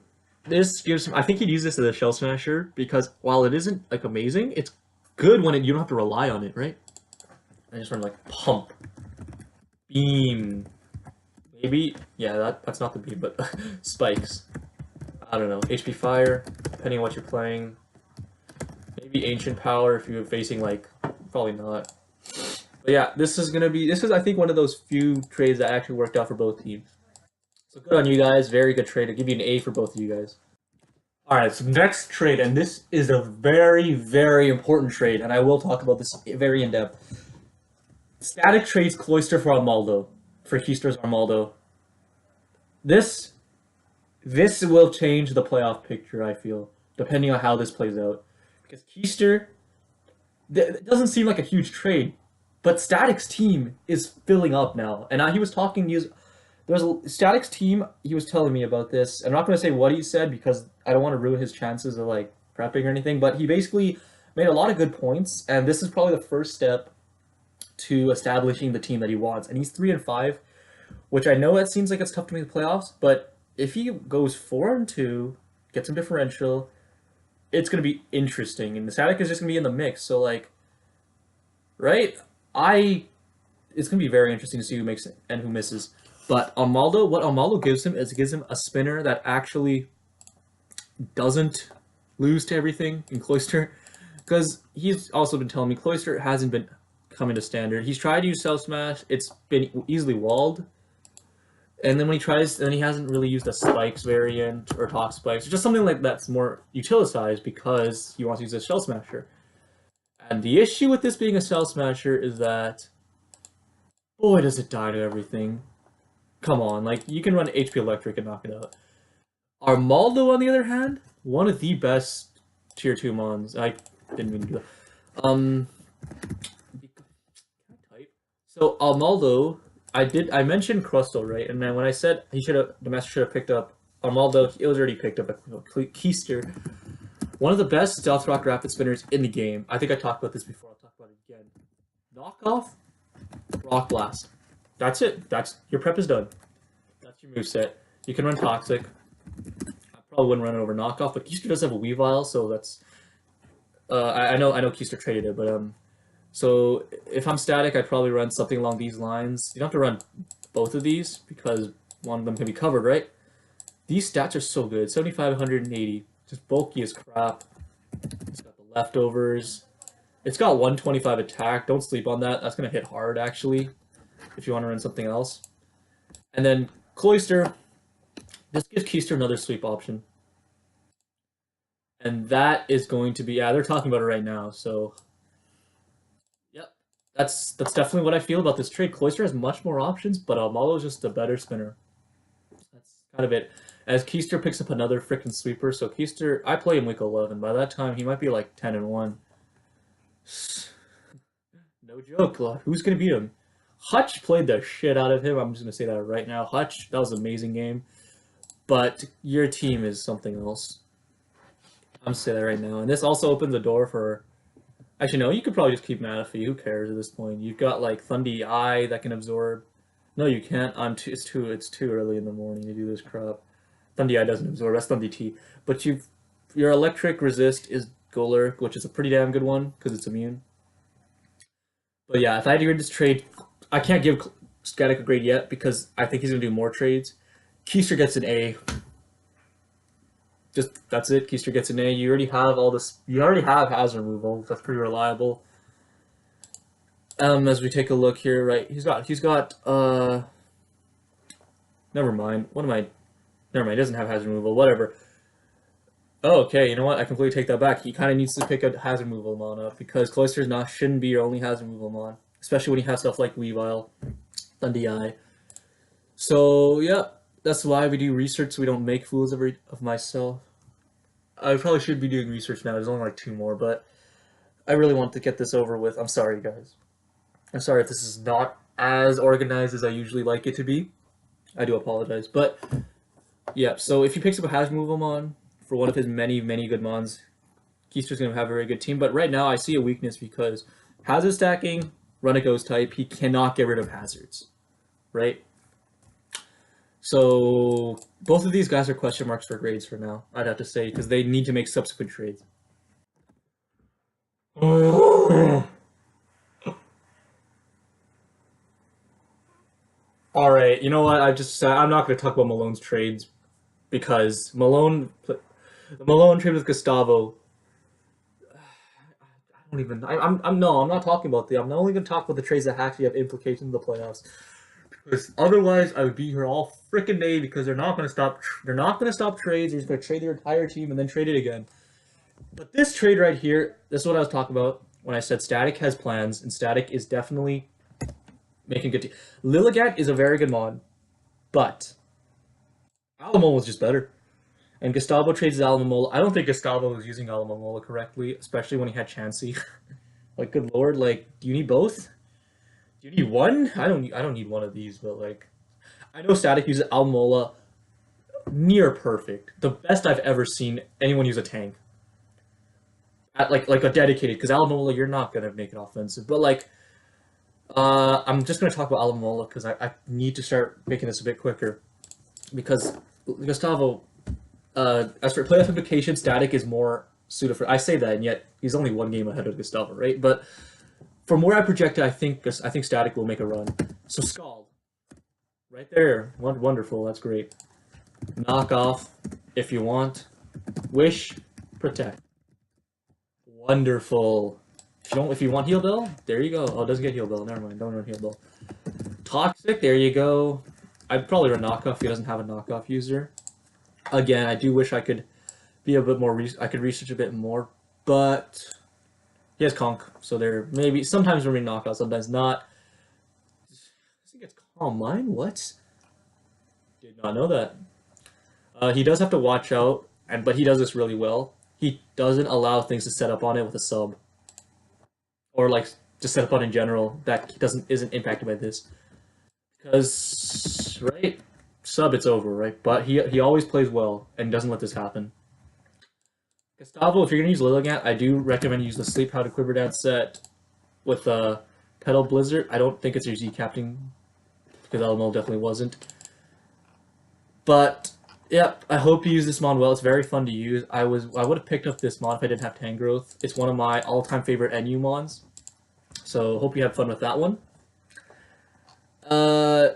this gives him... I think he'd use this as a Shell Smasher, because while it isn't, like, amazing, it's good when you don't have to rely on it, right? I just run, like, Pump. Beam. Maybe... Yeah, that's not the beam, but Spikes. I don't know. HP Fire, depending on what you're playing. Maybe Ancient Power if you're facing, like... Probably not. But yeah, this is, I think, one of those few trades that actually worked out for both teams. So good on you guys. Very good trade. I'll give you an A for both of you guys. Alright, so next trade, and this is a very, very important trade, and I will talk about this very in-depth. Static trades Cloyster for Armaldo, for Keister's Armaldo. This will change the playoff picture, I feel, depending on how this plays out. Because Keister, it doesn't seem like a huge trade, but Static's team is filling up now. And he was talking, there's a Static's team, he was telling me about this. I'm not going to say what he said because I don't want to ruin his chances of like prepping or anything, but he basically made a lot of good points, and this is probably the first step to establishing the team that he wants. And he's 3-5, which I know it seems like it's tough to make the playoffs, but if he goes 4-2, gets some differential, it's going to be interesting. And the Static is just going to be in the mix. So, like, right? It's going to be very interesting to see who makes it and who misses. But Armaldo, what Armaldo gives him is it gives him a spinner that actually doesn't lose to everything in Cloyster. Because he's also been telling me Cloyster hasn't been coming to standard. He's tried to use Self Smash. It's been easily walled. And then when he tries, then he hasn't really used a Spikes variant or Talk Spikes. Just something like that's more utilized because he wants to use a Shell Smasher. And the issue with this being a Shell Smasher is that, boy, does it die to everything. Come on, like, you can run HP Electric and knock it out. Armaldo, on the other hand, one of the best Tier 2 Mons. I didn't mean to do that. Can I type? So, Armaldo, I mentioned Crustle, right? And then when I said Damaster should have picked up Armaldo, it was already picked up a Keister. One of the best Stealth Rock Rapid Spinners in the game. I think I talked about this before, I'll talk about it again. Knockoff, Rock Blast. That's it. Your prep is done. That's your moveset. You can run Toxic. I probably wouldn't run it over Knockoff, but Keister does have a Weavile, so that's... I know Keister traded it, but so if I'm Static, I'd probably run something along these lines. You don't have to run both of these because one of them can be covered, right? These stats are so good. 75, 180. Just bulky as crap. It's got the leftovers. It's got 125 attack. Don't sleep on that. That's gonna hit hard actually, if you want to run something else. And then Cloister, just give Keister another sweep option. And that is going to be, yeah, they're talking about it right now, so yep. That's definitely what I feel about this trade. Cloister has much more options, but Almalo is just a better spinner. That's kind of it. As Keister picks up another freaking sweeper, so Keister, I play him week 11. By that time, he might be like 10-1. No joke. Who's gonna beat him? Hutch played the shit out of him. I'm just gonna say that right now. Hutch, that was an amazing game. But your team is something else. I'm saying that right now. And this also opens the door for. Actually, no, you could probably just keep Manaphy. Who cares at this point? You've got like Thundy Eye that can absorb. No, you can't. It's too early in the morning to do this crap. Thundy Eye doesn't absorb. That's Thundy T. But your electric resist is Golurk, which is a pretty damn good one because it's immune. But yeah, if I had to grade this trade, I can't give Static a grade yet because I think he's gonna do more trades. Keister gets an A. Just that's it. Keister gets an A. You already have all this. You already have hazard removal. That's pretty reliable. As we take a look here, right? He's got. Never mind. What am I? Never mind. He doesn't have hazard removal. Whatever. Oh, okay. You know what? I completely take that back. He kind of needs to pick a hazard removal mon up because Cloister's shouldn't be your only hazard removal mon, especially when you have stuff like Weavile, Thundy Eye. So yeah, that's why we do research so we don't make fools of myself. I probably should be doing research now. There's only like 2 more, but I really want to get this over with. I'm sorry, guys. I'm sorry if this is not as organized as I usually like it to be. I do apologize. But, yeah, so if he picks up a hazard removal mon for one of his many, many good mons, Keister's going to have a very good team. But right now, I see a weakness because hazard stacking, run a ghost type, he cannot get rid of hazards, right? So both of these guys are question marks for grades for now, I'd have to say, because they need to make subsequent trades. All right, you know what? I'm not going to talk about Malone's trades because the Malone trade with Gustavo. I don't even. I'm not talking about I'm only going to talk about the trades that actually have implications in the playoffs. Because otherwise, I would be here all freaking day because they're not going to stop. They're not going to stop trades. They're just going to trade their entire team and then trade it again. But this trade right here, this is what I was talking about when I said Static has plans, and Static is definitely making good. Lilligant is a very good mod, but Alamola was just better. And Gustavo trades Alamola. I don't think Gustavo was using Alamola correctly, especially when he had Chansey. Like, good lord, like, do you need both? Do you need one? I don't need one of these, but like, I know Static uses Almola near perfect. The best I've ever seen anyone use a tank. At like a dedicated, because Almola, you're not gonna make it offensive. But like, I'm just gonna talk about Almola because I need to start making this a bit quicker. Because Gustavo, as for playoff implication, Static is more suited for. I say that, and yet he's only 1 game ahead of Gustavo, right? But from where I projected, I think Static will make a run. So Scald, right there, wonderful. That's great. Knock off if you want. Wish, protect. Wonderful. If you want Heal Bell, there you go. Oh, it doesn't get Heal Bell. Never mind. Don't run Heal Bell. Toxic, there you go. I'd probably run knockoff if he doesn't have a knockoff user. Again, I do wish I could be a bit more. I could research a bit more, but he has Conk, so there maybe sometimes we're knockout, sometimes not. I think it's Calm Mind. What? Did not know that. He does have to watch out, but he does this really well. He doesn't allow things to set up on it with a sub, or like just set up on in general that isn't impacted by this. Because right, sub it's over, right? But he always plays well and doesn't let this happen. Gustavo, if you're gonna use Lilligant, I do recommend you use the Sleep How to Quiver Dance set with Petal Blizzard. I don't think it's your Z captain because Alamo definitely wasn't. But yep, I hope you use this mon well. It's very fun to use. I would have picked up this mon if I didn't have Tangrowth. It's one of my all-time favorite NU mons. So hope you have fun with that one. I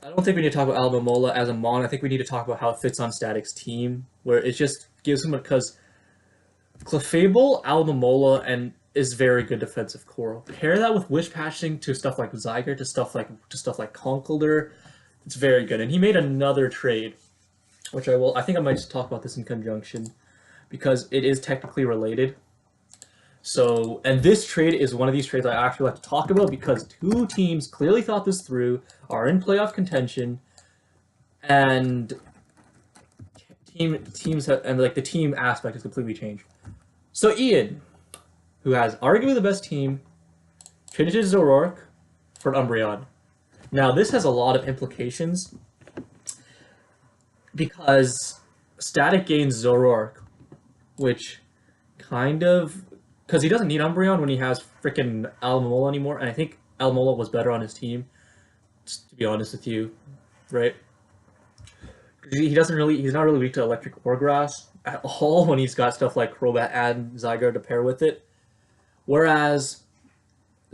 don't think we need to talk about Alamola as a mon. I think we need to talk about how it fits on Static's team, where it just gives him because Clefable, Alamola, and is very good defensive core. Pair that with wish patching to stuff like Zyger, to stuff like Conkeldurr. It's very good. And he made another trade, which I think I might just talk about this in conjunction because it is technically related. So, and this trade is one of these trades I actually like to talk about because two teams clearly thought this through, are in playoff contention, and the team aspect is completely changed. So Ian, who has arguably the best team, traded Zoroark for an Umbreon. Now this has a lot of implications because Static gains Zoroark, which kind of because he doesn't need Umbreon when he has freaking Alomola anymore, and I think Alomola was better on his team, just to be honest with you, right? He's not really weak to Electric or Grass at all when he's got stuff like Crobat and Zygarde to pair with it. Whereas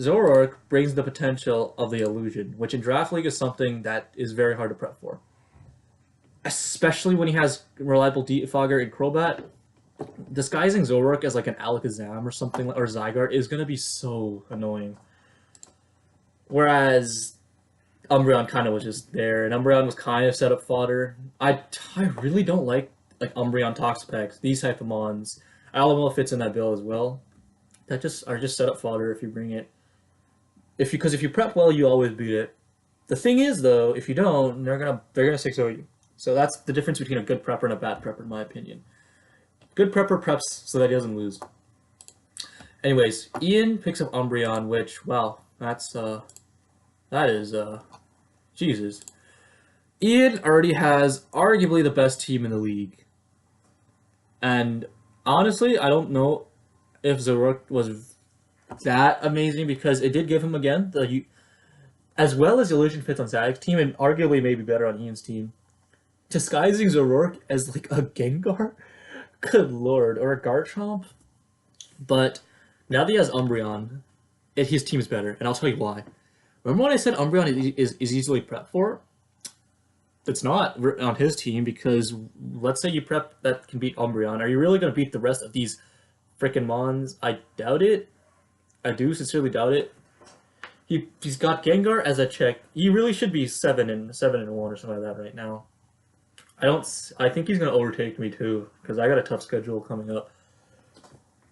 Zoroark brings the potential of the Illusion, which in Draft League is something that is very hard to prep for. Especially when he has reliable Defogger and Crobat. Disguising Zoroark as like an Alakazam or something, or Zygarde, is going to be so annoying. Whereas Umbreon kind of was just there, and Umbreon was kind of set up fodder. I really don't like Umbreon Toxapex, these type of mons. Alomola fits in that bill as well. That are just set up fodder if you bring it. Because if you prep well, you always beat it. The thing is though, if you don't, they're gonna 6-0 you. So that's the difference between a good prepper and a bad prepper, in my opinion. Good prepper preps so that he doesn't lose. Anyways, Ian picks up Umbreon, which, wow, that is Jesus. Ian already has arguably the best team in the league. And honestly, I don't know if Zoroark was that amazing because it did give him, again, as well as Illusion fits on Static's team and arguably maybe better on Ian's team. Disguising Zoroark as like a Gengar? Good lord, or a Garchomp? But now that he has Umbreon, his team's better, and I'll tell you why. Remember when I said Umbreon is easily prepped for? It's not on his team because let's say you prep that can beat Umbreon. Are you really going to beat the rest of these freaking Mons? I doubt it. I do sincerely doubt it. He's got Gengar as a check. He really should be 7-1 or something like that right now. I think he's going to overtake me too because I got a tough schedule coming up.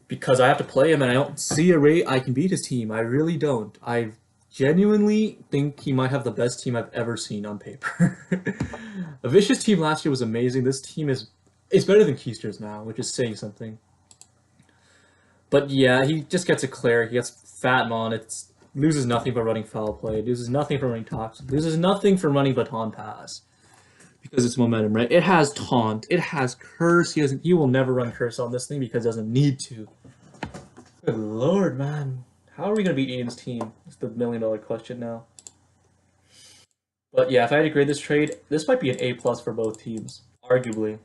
Because I have to play him and I don't see a way I can beat his team. I really don't. I genuinely think he might have the best team I've ever seen on paper. A Vicious team last year was amazing. This team is better than Keister's now, which is saying something. But yeah, he just gets a Cleric. He gets Fatmon. It loses nothing from running Foul Play. It loses nothing from running Toxic. It loses nothing from running Baton Pass. Because it's momentum, right? It has Taunt. It has Curse. He will never run Curse on this thing because he doesn't need to. Good lord, man. How are we going to beat Ian's team? That's the million-dollar question now. But yeah, if I had to grade this trade, this might be an A+ for both teams, arguably.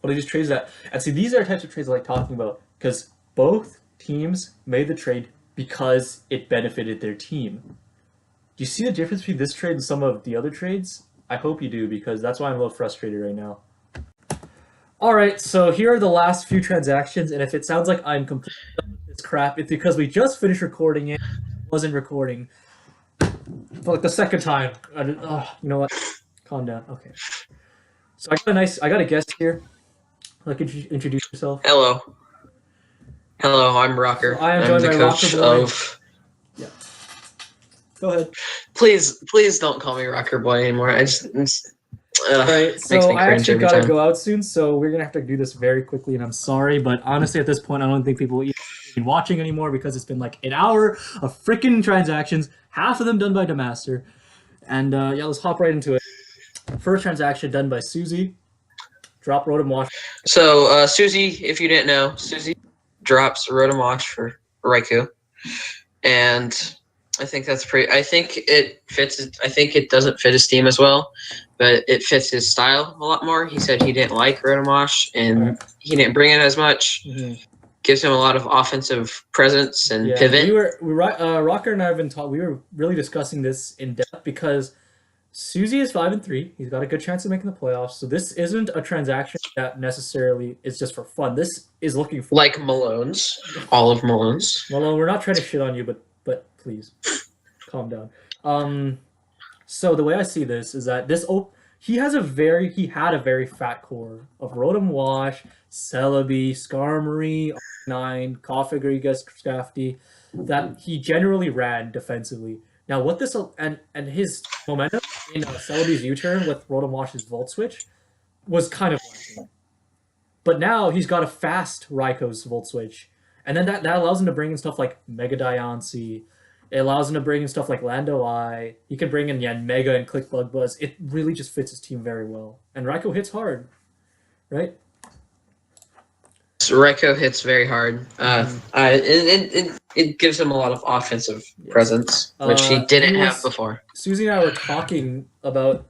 What are these trades that... And see, these are the types of trades I like talking about, because both teams made the trade because it benefited their team. Do you see the difference between this trade and some of the other trades? I hope you do, because that's why I'm a little frustrated right now. Alright, so here are the last few transactions, and if it sounds like I'm completely done with this crap, it's because we just finished recording it. It wasn't recording. For like the second time. You know what? Calm down. Okay. So I got a guest here. Like, introduce yourself. Hello. Hello, I'm Rocker. So I am I'm joined the by coach Rocker Boy. of... Yeah. Go ahead. Please don't call me Rocker Boy anymore. I just... Alright, makes so me I cringe actually every gotta time. go out soon, so we're gonna have to do this very quickly, and I'm sorry, but honestly at this point I don't think people will be watching anymore because it's been like an hour of freaking transactions, half of them done by Damaster. And yeah, let's hop right into it. First transaction done by Susie. Drop Rotom Wash. So, Susie, if you didn't know, Susie drops Rotom Wash for Raikou. And I think that's pretty... I think it fits... I think it doesn't fit his team as well, but it fits his style a lot more. He said he didn't like Rotom Wash, and he didn't bring it as much. Mm-hmm. Gives him a lot of offensive presence and pivot. Rocker and I have been we were really discussing this in depth because Susie is 5-3. He's got a good chance of making the playoffs. So this isn't a transaction that necessarily is just for fun. This is looking for Like Malone's, all of Malone's. Malone. We're not trying to shit on you, but please calm down. So the way I see this is that he had a very fat core of Rotom Wash, Celebi, Skarmory, Nine, Koffigriga, Scrafty, that he generally ran defensively. Now, what this and his momentum in Celebi's U-turn with Rotom Wash's Volt Switch was kind of lacking. But now he's got a fast Raikou Volt Switch, and then that allows him to bring in stuff like Mega Diancie. It allows him to bring in stuff like Lando Eye. He can bring in Mega and Click Bug Buzz. It really just fits his team very well. And Raikou hits hard, right? So Raikou hits very hard. It gives him a lot of offensive presence, which he didn't have before. Susie and I were talking about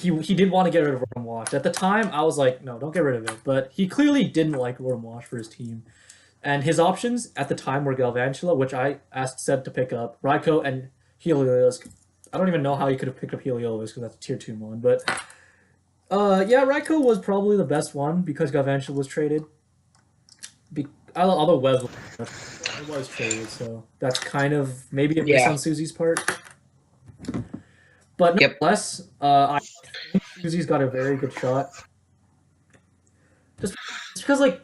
he did want to get rid of Rotom Wash. At the time, I was like, no, don't get rid of it. But he clearly didn't like Rotom Wash for his team. And his options at the time were Galvantula, which I asked Seb to pick up, Raikou, and Heliolisk. I don't even know how he could have picked up Heliolisk because that's a tier 2 mon. But yeah, Raikou was probably the best one because Galvantula was traded. Although Web was traded, so that's kind of maybe a miss on Susie's part. But nonetheless, I think Susie's got a very good shot. Just because, like,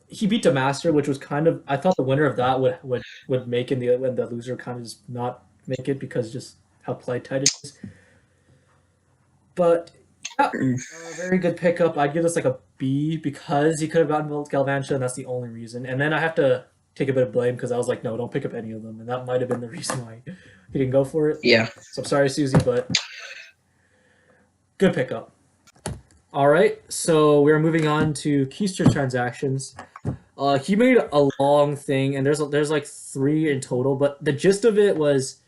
he beat Damaster, which was kind of, I thought the winner of that would make it, and the loser kind of just not make it because just how tight it is. But yeah, a very good pickup. I'd give this like a B because he could have gotten Galvantula, and that's the only reason. And then I have to take a bit of blame because I was like, no, don't pick up any of them, and that might have been the reason why he didn't go for it. Yeah. So I'm sorry, Susie, but good pickup. All right, so we're moving on to Keister's transactions. He made a long thing, and there's like 3 in total, but the gist of it was,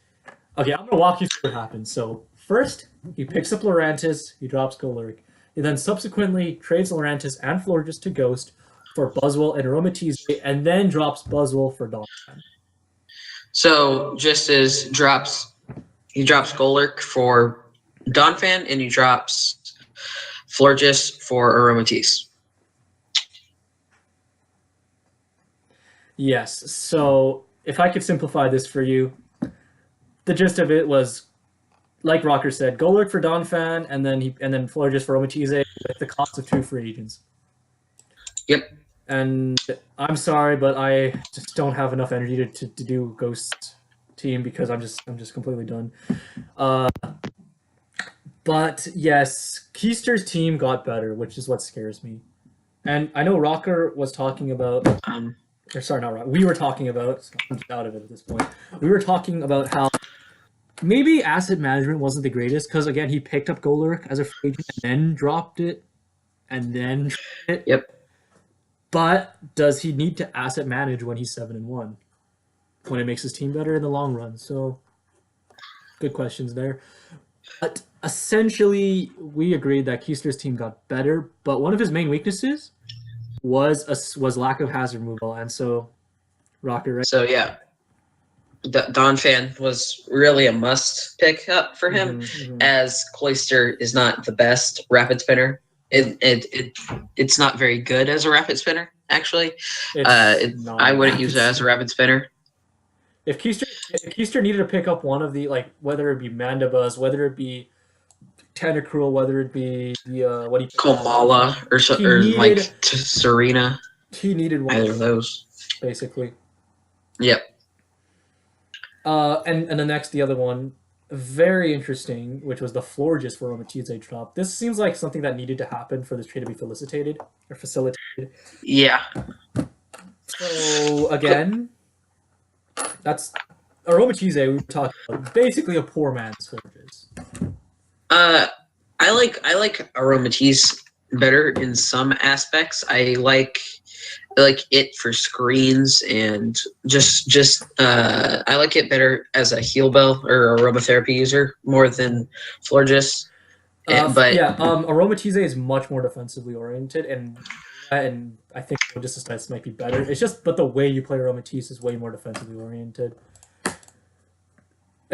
okay, I'm gonna walk you through what happened. So first, he picks up Lurantis, he drops Golurk. He then subsequently trades Lurantis and Florges to Ghost for Buzzwole and Aromatisse, and then drops Buzzwole for Donphan. So just as he drops Golurk for Donphan, and he drops Florges for Aromatisse. Yes. So if I could simplify this for you, the gist of it was, like Rocker said, Golurk for Donphan, and then Florges for Aromatisse with the cost of 2 free agents. Yep. And I'm sorry, but I just don't have enough energy to do Ghost team because I'm just completely done. But yes, Keister's team got better, which is what scares me. And I know Rocker was talking about or sorry, not Rocker. We were talking about, I'm out of it at this point. We were talking about how maybe asset management wasn't the greatest because again he picked up Golurk as a free agent and then dropped it and then it. Yep. But does he need to asset manage when he's 7-1? When it makes his team better in the long run? So good questions there. But essentially, we agreed that Keister's team got better, but one of his main weaknesses was lack of hazard removal, and so Rocker, right? So yeah, Donphan was really a must pick up for him, as Cloyster is not the best rapid spinner. It's not very good as a rapid spinner, actually. I wouldn't use it as a rapid spinner. If Keister needed to pick up one of the, like, whether it be Mandibuzz, whether it be Tentacruel, whether it be Komala or like Serena. He needed one either of those. Basically. Yep. And the other one, very interesting, which was the Florges for Aromatisse drop. This seems like something that needed to happen for this trade to be facilitated. Yeah. So again, that's Aromatisse. We were talking about basically a poor man's Florges. I like Aromatisse better in some aspects. I like it for screens and just I like it better as a heal bell or aromatherapy user more than Florges. Aromatisse is much more defensively oriented, and I think Florges' stats might be better. It's just, but the way you play Aromatisse is way more defensively oriented.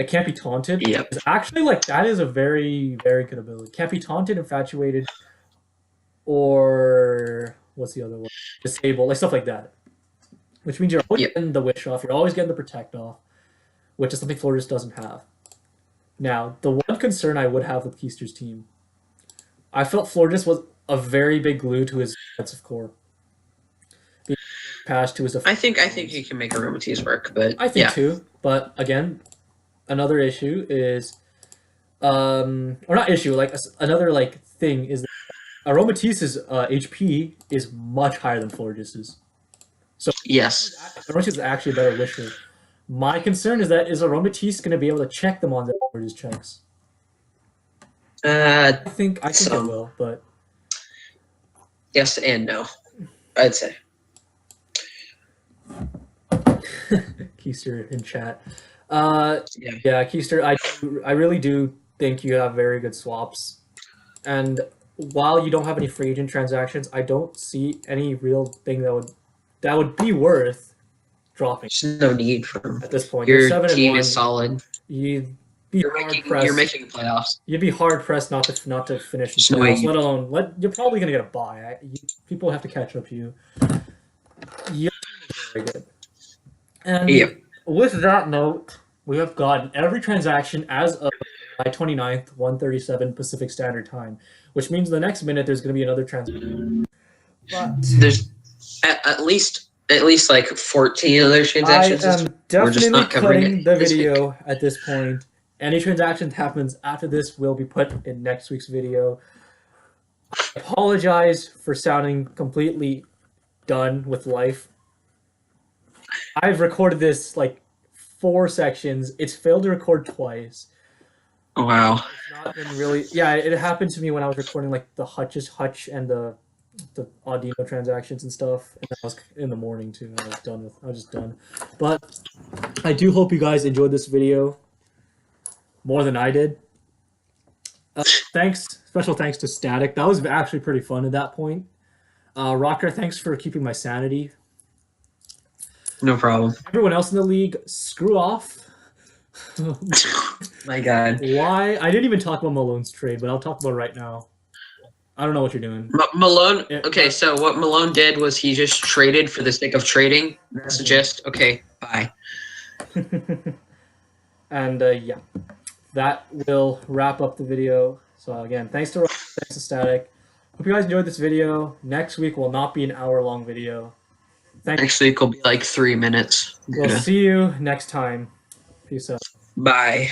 Like can't be taunted. Yep. It's actually like that is a very, very good ability. Can't be taunted, infatuated, or what's the other one? Disable, like stuff like that. Which means you're always Yep. getting the wish off, you're always getting the protect off, which is something Florida just doesn't have. Now, the one concern I would have with Keister's team, I felt Florges was a very big glue to his defensive core. Being passed to his I think he can make Aromatisse work, but I think yeah. too. But again, another issue is, or not issue, like another like thing is that Aromatisse's HP is much higher than Florges's. So Yes. Aromatisse is actually a better wisher. My concern is that is Aromatisse going to be able to check them on that Florges checks? I think it will, but yes and no, I'd say. Keister in chat. Yeah. Yeah, Keister, I really do think you have very good swaps. And while you don't have any free agent transactions, I don't see any real thing that would be worth dropping There's no need for at this point. your You're 7 team and 1. is solid. You'd be hard pressed. You're making playoffs. You'd be hard pressed not to finish in There's no way playoffs, let alone you're probably gonna get a bye. People have to catch up to you. Your team is very good. And Yep. with that note, we have gotten every transaction as of July 29th, 1:37 Pacific Standard Time, which means the next minute there's going to be another transaction. But There's at least like 14 other I transactions. am We're just definitely not covering cutting it the this week. video at this point. Any transaction happens after this will be put in next week's video. I apologize for sounding completely done with life. I've recorded this like 4 sections. It's failed to record twice. Oh, wow. It's not been really. Yeah, it happened to me when I was recording like the Hutch and the Audino transactions and stuff. And I was in the morning too. I was just done. But I do hope you guys enjoyed this video more than I did. Special thanks to Static. That was actually pretty fun at that point. Rocker, thanks for keeping my sanity. No problem. Everyone else in the league, screw off. My God. Why? I didn't even talk about Malone's trade, but I'll talk about it right now. I don't know what you're doing. Malone. Yeah, Okay, so what Malone did was he just traded for the sake of trading. That's just okay. Bye. And yeah, that will wrap up the video. So again, thanks to Static. Hope you guys enjoyed this video. Next week will not be an hour-long video. Next week will be like 3 minutes. We'll see you next time. Peace out. Bye.